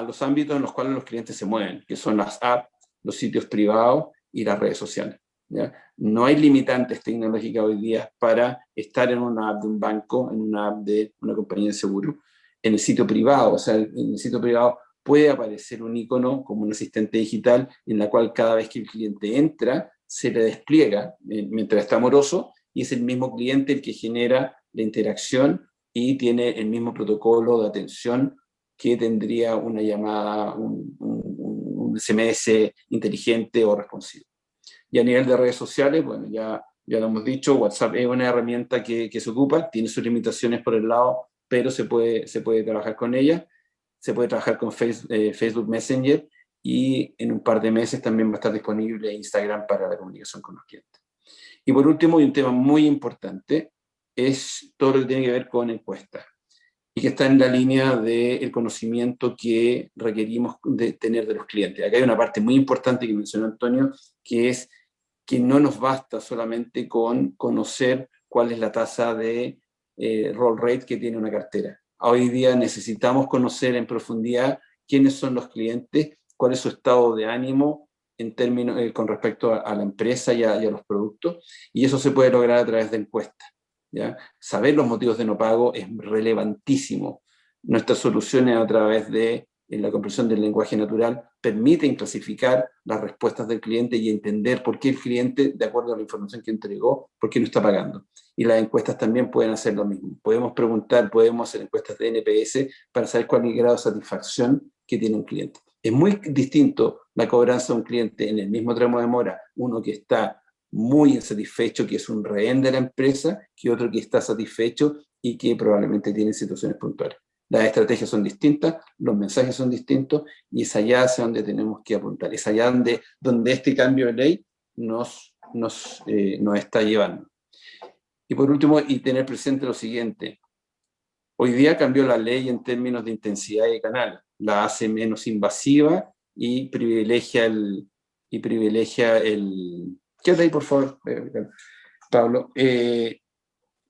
S4: los ámbitos en los cuales los clientes se mueven, que son las apps, los sitios privados y las redes sociales, ¿ya? No hay limitantes tecnológicas hoy día para estar en una app de un banco, en una app de una compañía de seguro, en el sitio privado. O sea, en el sitio privado puede aparecer un icono como un asistente digital en la cual cada vez que el cliente entra se le despliega mientras está moroso, y es el mismo cliente el que genera la interacción y tiene el mismo protocolo de atención que tendría una llamada, un SMS inteligente o responsivo. Y a nivel de redes sociales, bueno, ya lo hemos dicho, WhatsApp es una herramienta que se ocupa, tiene sus limitaciones por el lado, pero se puede trabajar con ella. Se puede trabajar con Facebook Messenger, y en un par de meses también va a estar disponible Instagram para la comunicación con los clientes. Y por último, y un tema muy importante, es todo lo que tiene que ver con encuestas, y que está en la línea del conocimiento que requerimos de tener de los clientes. Acá hay una parte muy importante que mencionó Antonio, que es que no nos basta solamente con conocer cuál es la tasa de roll rate que tiene una cartera. Hoy día necesitamos conocer en profundidad quiénes son los clientes, cuál es su estado de ánimo en términos, con respecto a la empresa y a los productos, y eso se puede lograr a través de encuestas, ¿ya? Saber los motivos de no pago es relevantísimo. Nuestras soluciones a través de la comprensión del lenguaje natural permiten clasificar las respuestas del cliente y entender por qué el cliente, de acuerdo a la información que entregó, por qué no está pagando. Y las encuestas también pueden hacer lo mismo. Podemos preguntar, podemos hacer encuestas de NPS para saber cuál es el grado de satisfacción que tiene un cliente. Es muy distinto la cobranza de un cliente en el mismo tramo de mora, uno que está muy insatisfecho, que es un rehén de la empresa, que otro que está satisfecho y que probablemente tiene situaciones puntuales. Las estrategias son distintas, los mensajes son distintos, y es allá hacia donde tenemos que apuntar, es allá donde este cambio de ley nos está llevando. Y por último, y tener presente lo siguiente: hoy día cambió la ley en términos de intensidad de canal, la hace menos invasiva y privilegia el... Quédate ahí, por favor, Pablo.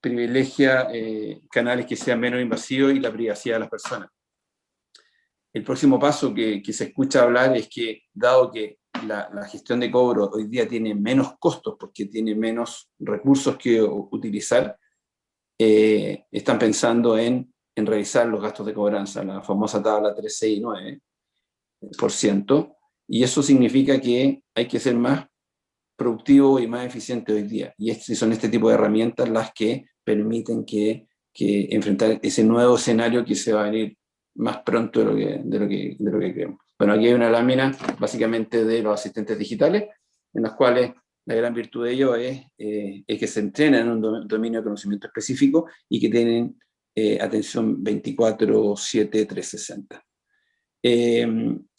S4: Privilegia canales que sean menos invasivos y la privacidad de las personas. El próximo paso que se escucha hablar es que, dado que la gestión de cobro hoy día tiene menos costos porque tiene menos recursos que utilizar, están pensando en revisar los gastos de cobranza, la famosa tabla 369%, y eso significa que hay que ser más productivo y más eficiente hoy día. Y son este tipo de herramientas las que permiten que enfrentar ese nuevo escenario que se va a venir más pronto de lo que creemos. Bueno, aquí hay una lámina básicamente de los asistentes digitales, en las cuales la gran virtud de ellos es que se entrenan en un dominio de conocimiento específico y que tienen atención 24/7, 360.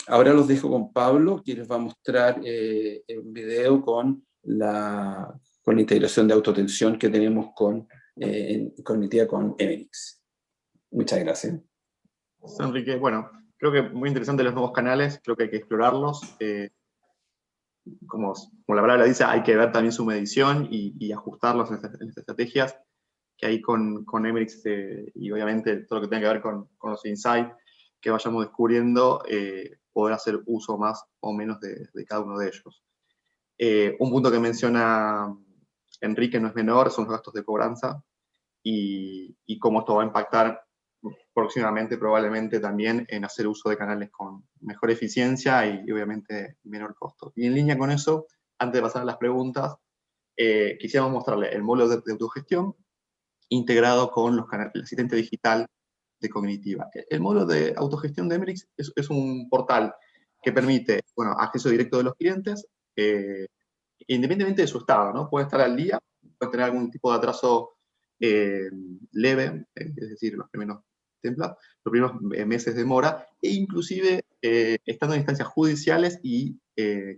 S4: Ahora los dejo con Pablo, que les va a mostrar un video con la integración de autoatención que tenemos cognitiva con Emerix. Muchas gracias.
S2: Enrique, bueno, creo que muy interesante los nuevos canales, creo que hay que explorarlos. Como la palabra dice, hay que ver también su medición y ajustarlos en estas estrategias, que hay con Emerix y obviamente todo lo que tenga que ver con los insights que vayamos descubriendo, poder hacer uso más o menos de cada uno de ellos. Un punto que menciona Enrique no es menor, son los gastos de cobranza y cómo esto va a impactar próximamente, probablemente también en hacer uso de canales con mejor eficiencia y obviamente menor costo. Y en línea con eso, antes de pasar a las preguntas, quisiéramos mostrarle el módulo de autogestión integrado con el asistente digital de Cognitiva. El módulo de autogestión de Emerix es un portal que permite, bueno, acceso directo de los clientes, independientemente de su estado, ¿no? Puede estar al día, puede tener algún tipo de atraso leve, es decir, los primeros meses de mora, e inclusive estando en instancias judiciales y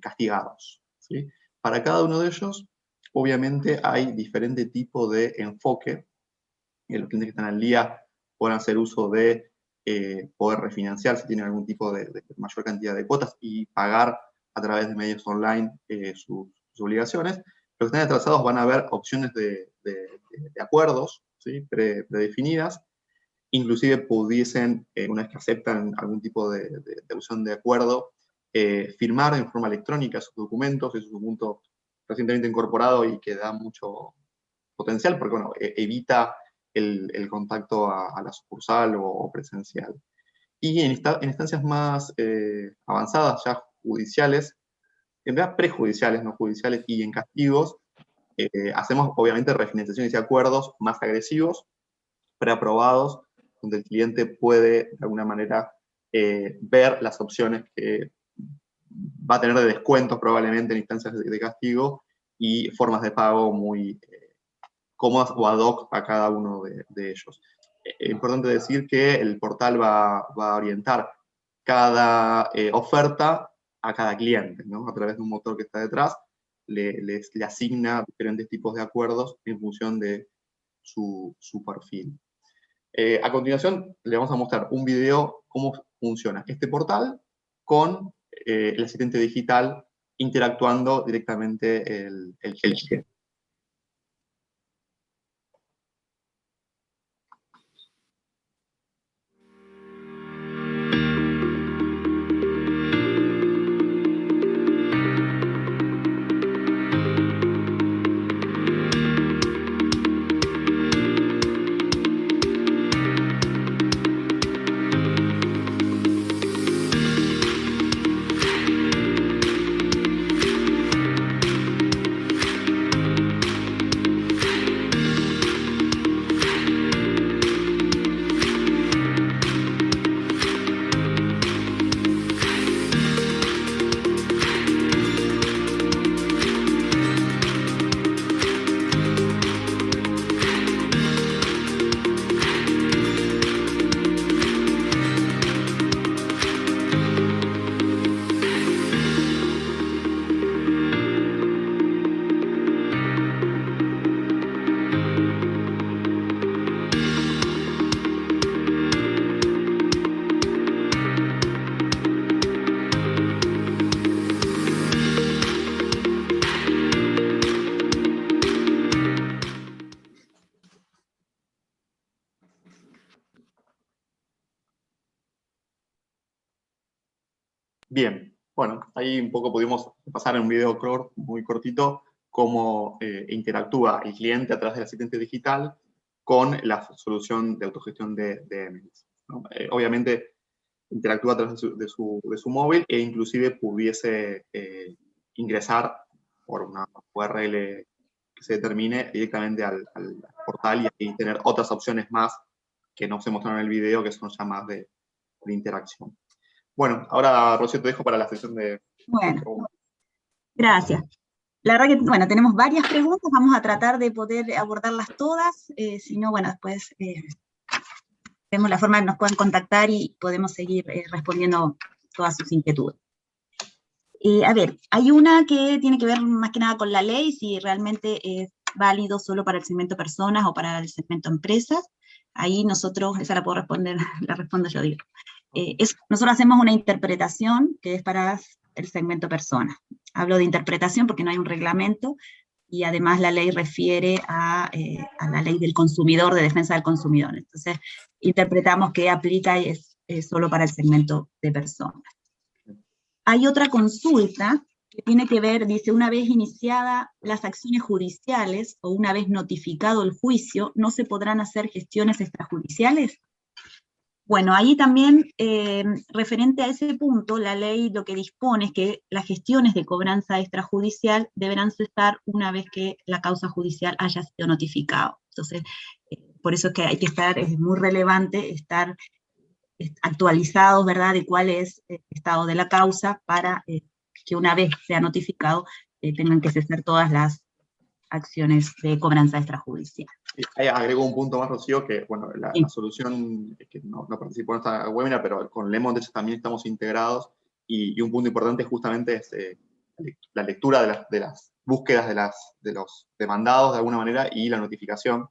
S2: castigados, ¿sí? Para cada uno de ellos, obviamente, hay diferente tipo de enfoque. Los clientes que están al día pueden hacer uso de poder refinanciar si tienen algún tipo de mayor cantidad de cuotas y pagar a través de medios online sus obligaciones. Los que están atrasados van a ver opciones de acuerdos, ¿sí? Predefinidas. Inclusive pudiesen, una vez que aceptan algún tipo de opción de acuerdo, firmar en forma electrónica sus documentos. Es un punto recientemente incorporado y que da mucho potencial porque, bueno, evita el contacto a la sucursal o presencial. Y en instancias más avanzadas, ya judiciales, en realidad prejudiciales, no judiciales, y en castigos, hacemos obviamente refinanciaciones y acuerdos más agresivos, preaprobados, donde el cliente puede de alguna manera ver las opciones que va a tener de descuentos probablemente en instancias de castigo y formas de pago muy cómodas o ad hoc a cada uno de ellos. Es importante decir que el portal va a orientar cada oferta a cada cliente, ¿no? A través de un motor que está detrás, le asigna diferentes tipos de acuerdos en función de su perfil. A continuación, le vamos a mostrar un video cómo funciona este portal con el asistente digital interactuando directamente el cliente. Bien, bueno, ahí un poco pudimos pasar en un video muy cortito cómo interactúa el cliente a través del asistente digital con la solución de autogestión de emails, ¿no? Obviamente interactúa a través de su móvil e inclusive pudiese ingresar por una URL que se determine directamente al portal y tener otras opciones más que no se mostraron en el video, que son ya más de interacción. Bueno, ahora, Rocío, te dejo para la sesión de
S1: Bueno,
S2: preguntas.
S1: gracias. La verdad que, bueno, tenemos varias preguntas, vamos a tratar de poder abordarlas todas, si no, bueno, después vemos la forma que nos puedan contactar y podemos seguir respondiendo todas sus inquietudes. A ver, hay una que tiene que ver más que nada con la ley, si realmente es válido solo para el segmento personas o para el segmento empresas. Ahí nosotros, esa la puedo responder, la respondo yo, digo. Nosotros hacemos una interpretación que es para el segmento personas. Hablo de interpretación porque no hay un reglamento, y además la ley refiere a la ley del consumidor, de defensa del consumidor. Entonces, interpretamos que aplica y es solo para el segmento de personas. Hay otra consulta que tiene que ver, dice, una vez iniciadas las acciones judiciales o una vez notificado el juicio, ¿no se podrán hacer gestiones extrajudiciales? Bueno, ahí también, referente a ese punto, la ley lo que dispone es que las gestiones de cobranza extrajudicial deberán cesar una vez que la causa judicial haya sido notificada. Entonces, por eso es que hay que estar, es muy relevante estar actualizados, ¿verdad?, de cuál es el estado de la causa para que una vez sea notificado tengan que cesar todas las acciones de cobranza extrajudicial.
S2: Ahí agrego un punto más, Rocío, que bueno, la solución, que no participó en esta webinar, pero con Lemon también estamos integrados, y un punto importante justamente es la lectura de las búsquedas de los demandados de alguna manera y la notificación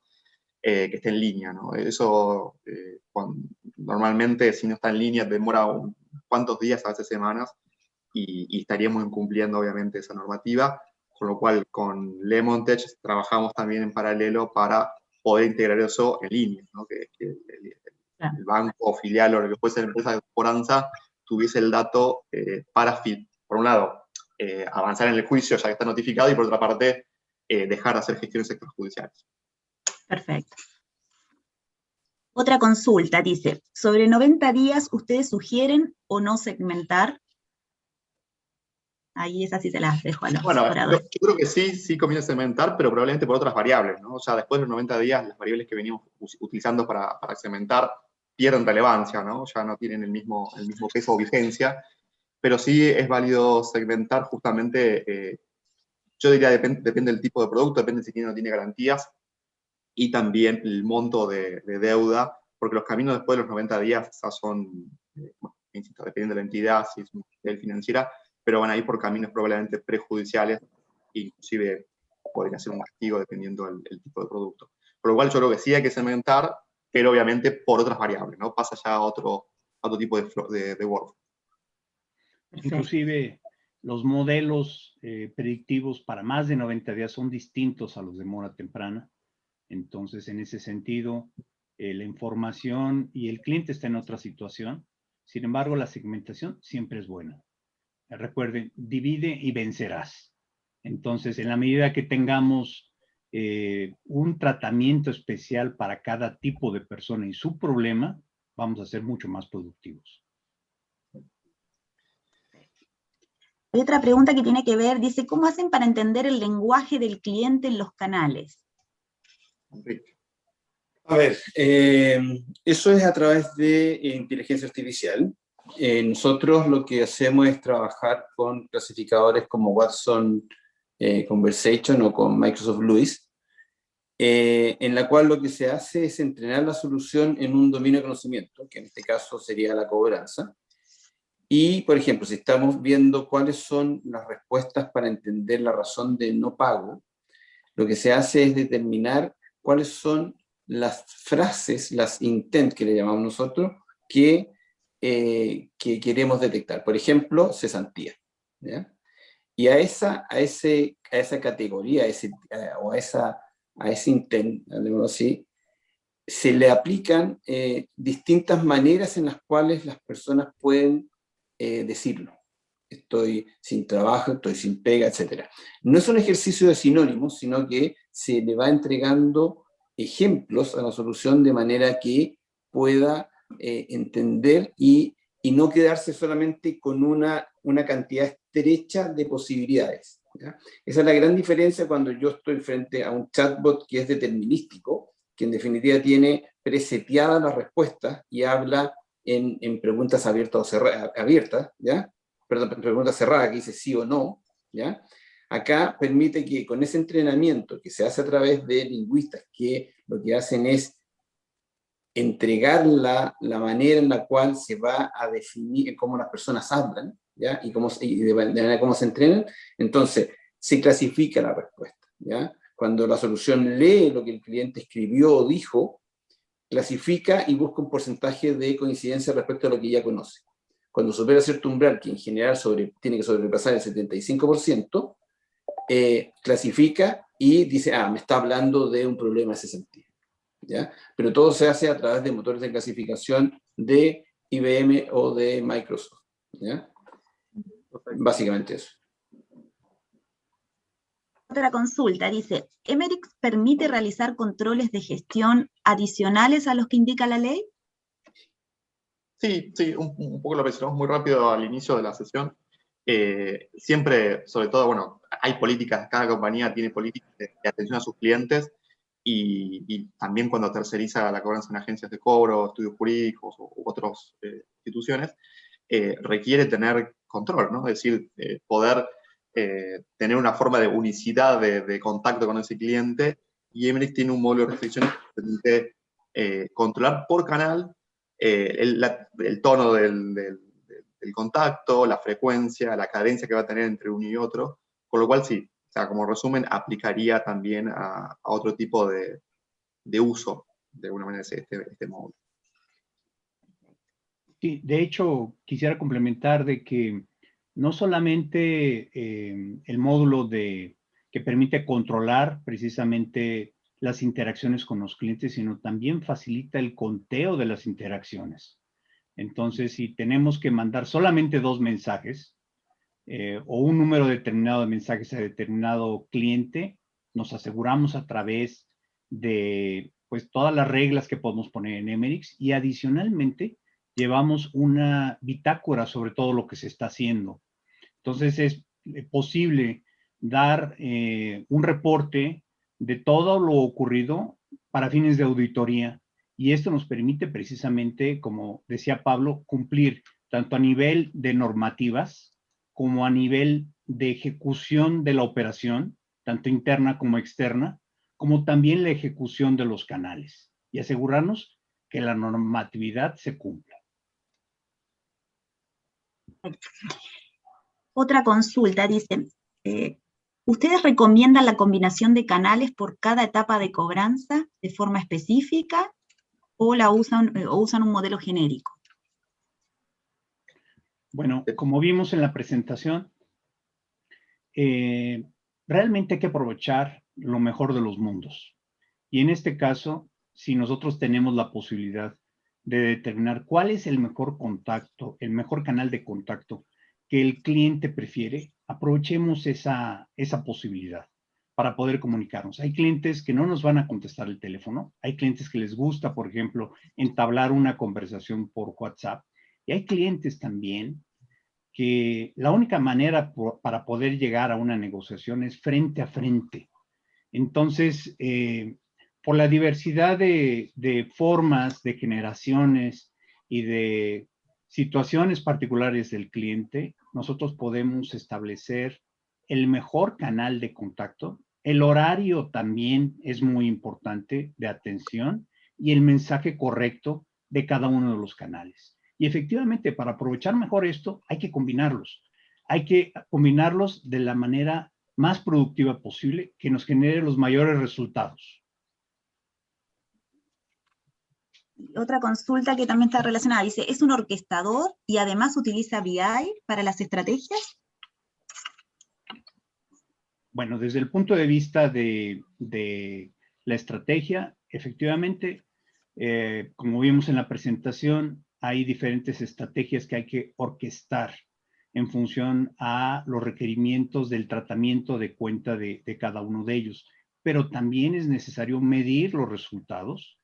S2: que esté en línea, ¿no? Eso normalmente si no está en línea demora cuantos días, a veces semanas, y estaríamos incumpliendo obviamente esa normativa, con lo cual con Lemontech trabajamos también en paralelo para poder integrar eso en línea, ¿no? Que el banco o filial o lo que fuese la empresa de cobranza tuviese el dato para, por un lado, avanzar en el juicio ya que está notificado, y por otra parte, dejar de hacer gestiones extrajudiciales.
S1: Perfecto. Otra consulta, dice, sobre 90 días, ¿ustedes sugieren o no segmentar? Ahí esa sí se las dejo a los oradores.
S2: Yo creo que sí conviene segmentar, pero probablemente por otras variables, ¿no? O sea, después de los 90 días, las variables que venimos utilizando para segmentar pierden relevancia, ¿no? Ya no tienen el mismo peso o vigencia, pero sí es válido segmentar justamente, yo diría depende del tipo de producto, depende si tiene o no tiene garantías, y también el monto de deuda, porque los caminos después de los 90 días son, bueno, insisto, dependiendo de la entidad, si es una entidad financiera, pero van a ir por caminos probablemente prejudiciales, inclusive podría ser un castigo dependiendo del tipo de producto. Por lo cual yo creo que sí hay que segmentar, pero obviamente por otras variables, ¿no? Pasa ya a otro tipo de workflow.
S3: Inclusive los modelos predictivos para más de 90 días son distintos a los de mora temprana. Entonces, en ese sentido, la información y el cliente está en otra situación. Sin embargo, la segmentación siempre es buena. Recuerden, divide y vencerás. Entonces, en la medida que tengamos un tratamiento especial para cada tipo de persona y su problema, vamos a ser mucho más productivos.
S1: Hay otra pregunta que tiene que ver, dice, ¿cómo hacen para entender el lenguaje del cliente en los canales?
S4: A ver, eso es a través de inteligencia artificial. Nosotros lo que hacemos es trabajar con clasificadores como Watson Conversation o con Microsoft Lewis, en la cual lo que se hace es entrenar la solución en un dominio de conocimiento, que en este caso sería la cobranza. Y, por ejemplo, si estamos viendo cuáles son las respuestas para entender la razón de no pago, lo que se hace es determinar cuáles son las frases, las intent que le llamamos nosotros, que queremos detectar. Por ejemplo, cesantía, ¿ya? Y a esa categoría, o a ese intent, así, se le aplican distintas maneras en las cuales las personas pueden decirlo. estoy sin trabajo, estoy sin pega, etc. No es un ejercicio de sinónimos, sino que se le va entregando ejemplos a la solución de manera que pueda entender y no quedarse solamente con una cantidad estrecha de posibilidades, ¿ya? Esa es la gran diferencia cuando yo estoy frente a un chatbot que es determinístico, que en definitiva tiene preseteadas las respuestas y habla en preguntas abiertas o abiertas, ¿ya? Perdón, preguntas cerradas, que dice sí o no, ¿ya? Acá permite que con ese entrenamiento que se hace a través de lingüistas que lo que hacen es entregar la manera en la cual se va a definir cómo las personas hablan, ¿ya? Y de manera cómo se entrenan, entonces se clasifica la respuesta, ¿ya? Cuando la solución lee lo que el cliente escribió o dijo, clasifica y busca un porcentaje de coincidencia respecto a lo que ya conoce. Cuando supera cierto umbral, que en general tiene que sobrepasar el 75%, clasifica y dice, me está hablando de un problema en ese sentido, ¿ya? Pero todo se hace a través de motores de clasificación de IBM o de Microsoft, ¿ya? Básicamente eso.
S1: Otra consulta, dice, ¿Emerix permite realizar controles de gestión adicionales a los que indica la ley?
S2: Sí, un poco lo mencionamos muy rápido al inicio de la sesión. Siempre, sobre todo, bueno, hay políticas, cada compañía tiene políticas de atención a sus clientes y también cuando terceriza la cobranza en agencias de cobro, estudios jurídicos u otras instituciones, requiere tener control, ¿no? Es decir, poder tener una forma de unicidad de contacto con ese cliente, y Emerix tiene un módulo de restricciones que permite controlar por canal el tono del contacto, la frecuencia, la cadencia que va a tener entre uno y otro, con lo cual sí, o sea, como resumen, aplicaría también a otro tipo de uso, de alguna manera, este módulo.
S3: Sí, de hecho, quisiera complementar de que no solamente el módulo que permite controlar precisamente las interacciones con los clientes, sino también facilita el conteo de las interacciones. Entonces, si tenemos que mandar solamente 2 mensajes o un número determinado de mensajes a determinado cliente, nos aseguramos a través de pues todas las reglas que podemos poner en Emerix, y adicionalmente llevamos una bitácora sobre todo lo que se está haciendo. Entonces es posible dar un reporte de todo lo ocurrido para fines de auditoría, y esto nos permite precisamente, como decía Pablo, cumplir tanto a nivel de normativas como a nivel de ejecución de la operación, tanto interna como externa, como también la ejecución de los canales, y asegurarnos que la normatividad se cumpla.
S1: Otra consulta, dice, ¿ustedes recomiendan la combinación de canales por cada etapa de cobranza de forma específica o usan un modelo genérico?
S3: Bueno, como vimos en la presentación, realmente hay que aprovechar lo mejor de los mundos. Y en este caso, si nosotros tenemos la posibilidad de determinar cuál es el mejor contacto, el mejor canal de contacto que el cliente prefiere, aprovechemos esa posibilidad para poder comunicarnos. Hay clientes que no nos van a contestar el teléfono, hay clientes que les gusta, por ejemplo, entablar una conversación por WhatsApp, y hay clientes también que la única manera para poder llegar a una negociación es frente a frente. Entonces, por la diversidad de formas, de generaciones y de situaciones particulares del cliente, nosotros podemos establecer el mejor canal de contacto. El horario también es muy importante de atención, y el mensaje correcto de cada uno de los canales. Y efectivamente, para aprovechar mejor esto, hay que combinarlos. Hay que combinarlos de la manera más productiva posible, que nos genere los mayores resultados.
S1: Otra consulta que también está relacionada, dice, ¿es un orquestador y además utiliza BI para las estrategias?
S3: Bueno, desde el punto de vista de la estrategia, efectivamente, como vimos en la presentación, hay diferentes estrategias que hay que orquestar en función a los requerimientos del tratamiento de cuenta de cada uno de ellos. Pero también es necesario medir los resultados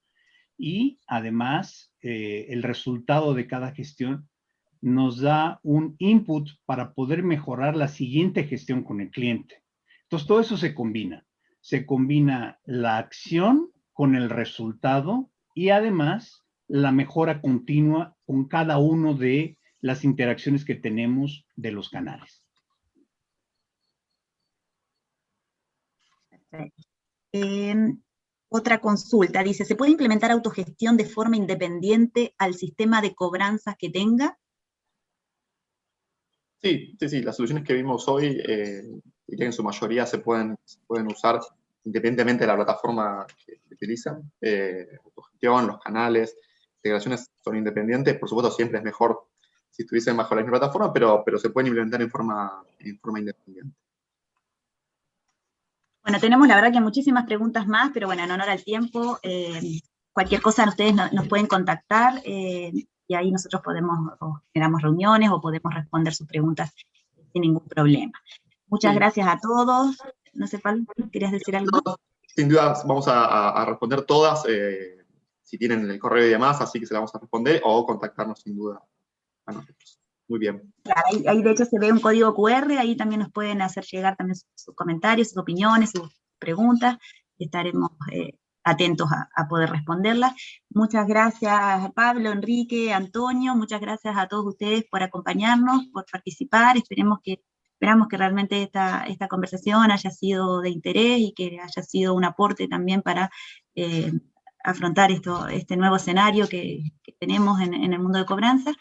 S3: y además el resultado de cada gestión nos da un input para poder mejorar la siguiente gestión con el cliente. Entonces todo eso se combina. Se combina la acción con el resultado y además la mejora continua con cada uno de las interacciones que tenemos de los canales.
S1: Otra consulta, dice, ¿se puede implementar autogestión de forma independiente al sistema de cobranzas que tenga?
S2: Sí, las soluciones que vimos hoy, y que en su mayoría se pueden usar independientemente de la plataforma que utilizan. Autogestión, los canales, integraciones son independientes, por supuesto siempre es mejor si estuviesen bajo la misma plataforma, pero se pueden implementar en forma independiente.
S1: Bueno, tenemos la verdad que muchísimas preguntas más, pero bueno, en honor al tiempo, cualquier cosa ustedes nos pueden contactar, y ahí nosotros generamos reuniones o podemos responder sus preguntas sin ningún problema. Muchas gracias a todos. No sé, Pablo, ¿querías decir algo?
S2: No, sin duda vamos a responder todas, si tienen el correo y demás, así que se las vamos a responder, o contactarnos sin duda a nosotros. Muy bien.
S1: Claro, ahí de hecho se ve un código QR, ahí también nos pueden hacer llegar también sus comentarios, sus opiniones, sus preguntas, y estaremos atentos a poder responderlas. Muchas gracias Pablo, Enrique, Antonio, muchas gracias a todos ustedes por acompañarnos, por participar. Esperamos que realmente esta conversación haya sido de interés y que haya sido un aporte también para afrontar este nuevo escenario que tenemos en el mundo de cobranza.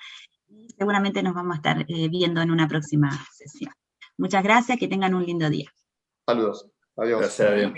S1: Y seguramente nos vamos a estar viendo en una próxima sesión. Muchas gracias, que tengan un lindo día.
S2: Saludos. Adiós.
S4: Gracias a Dios.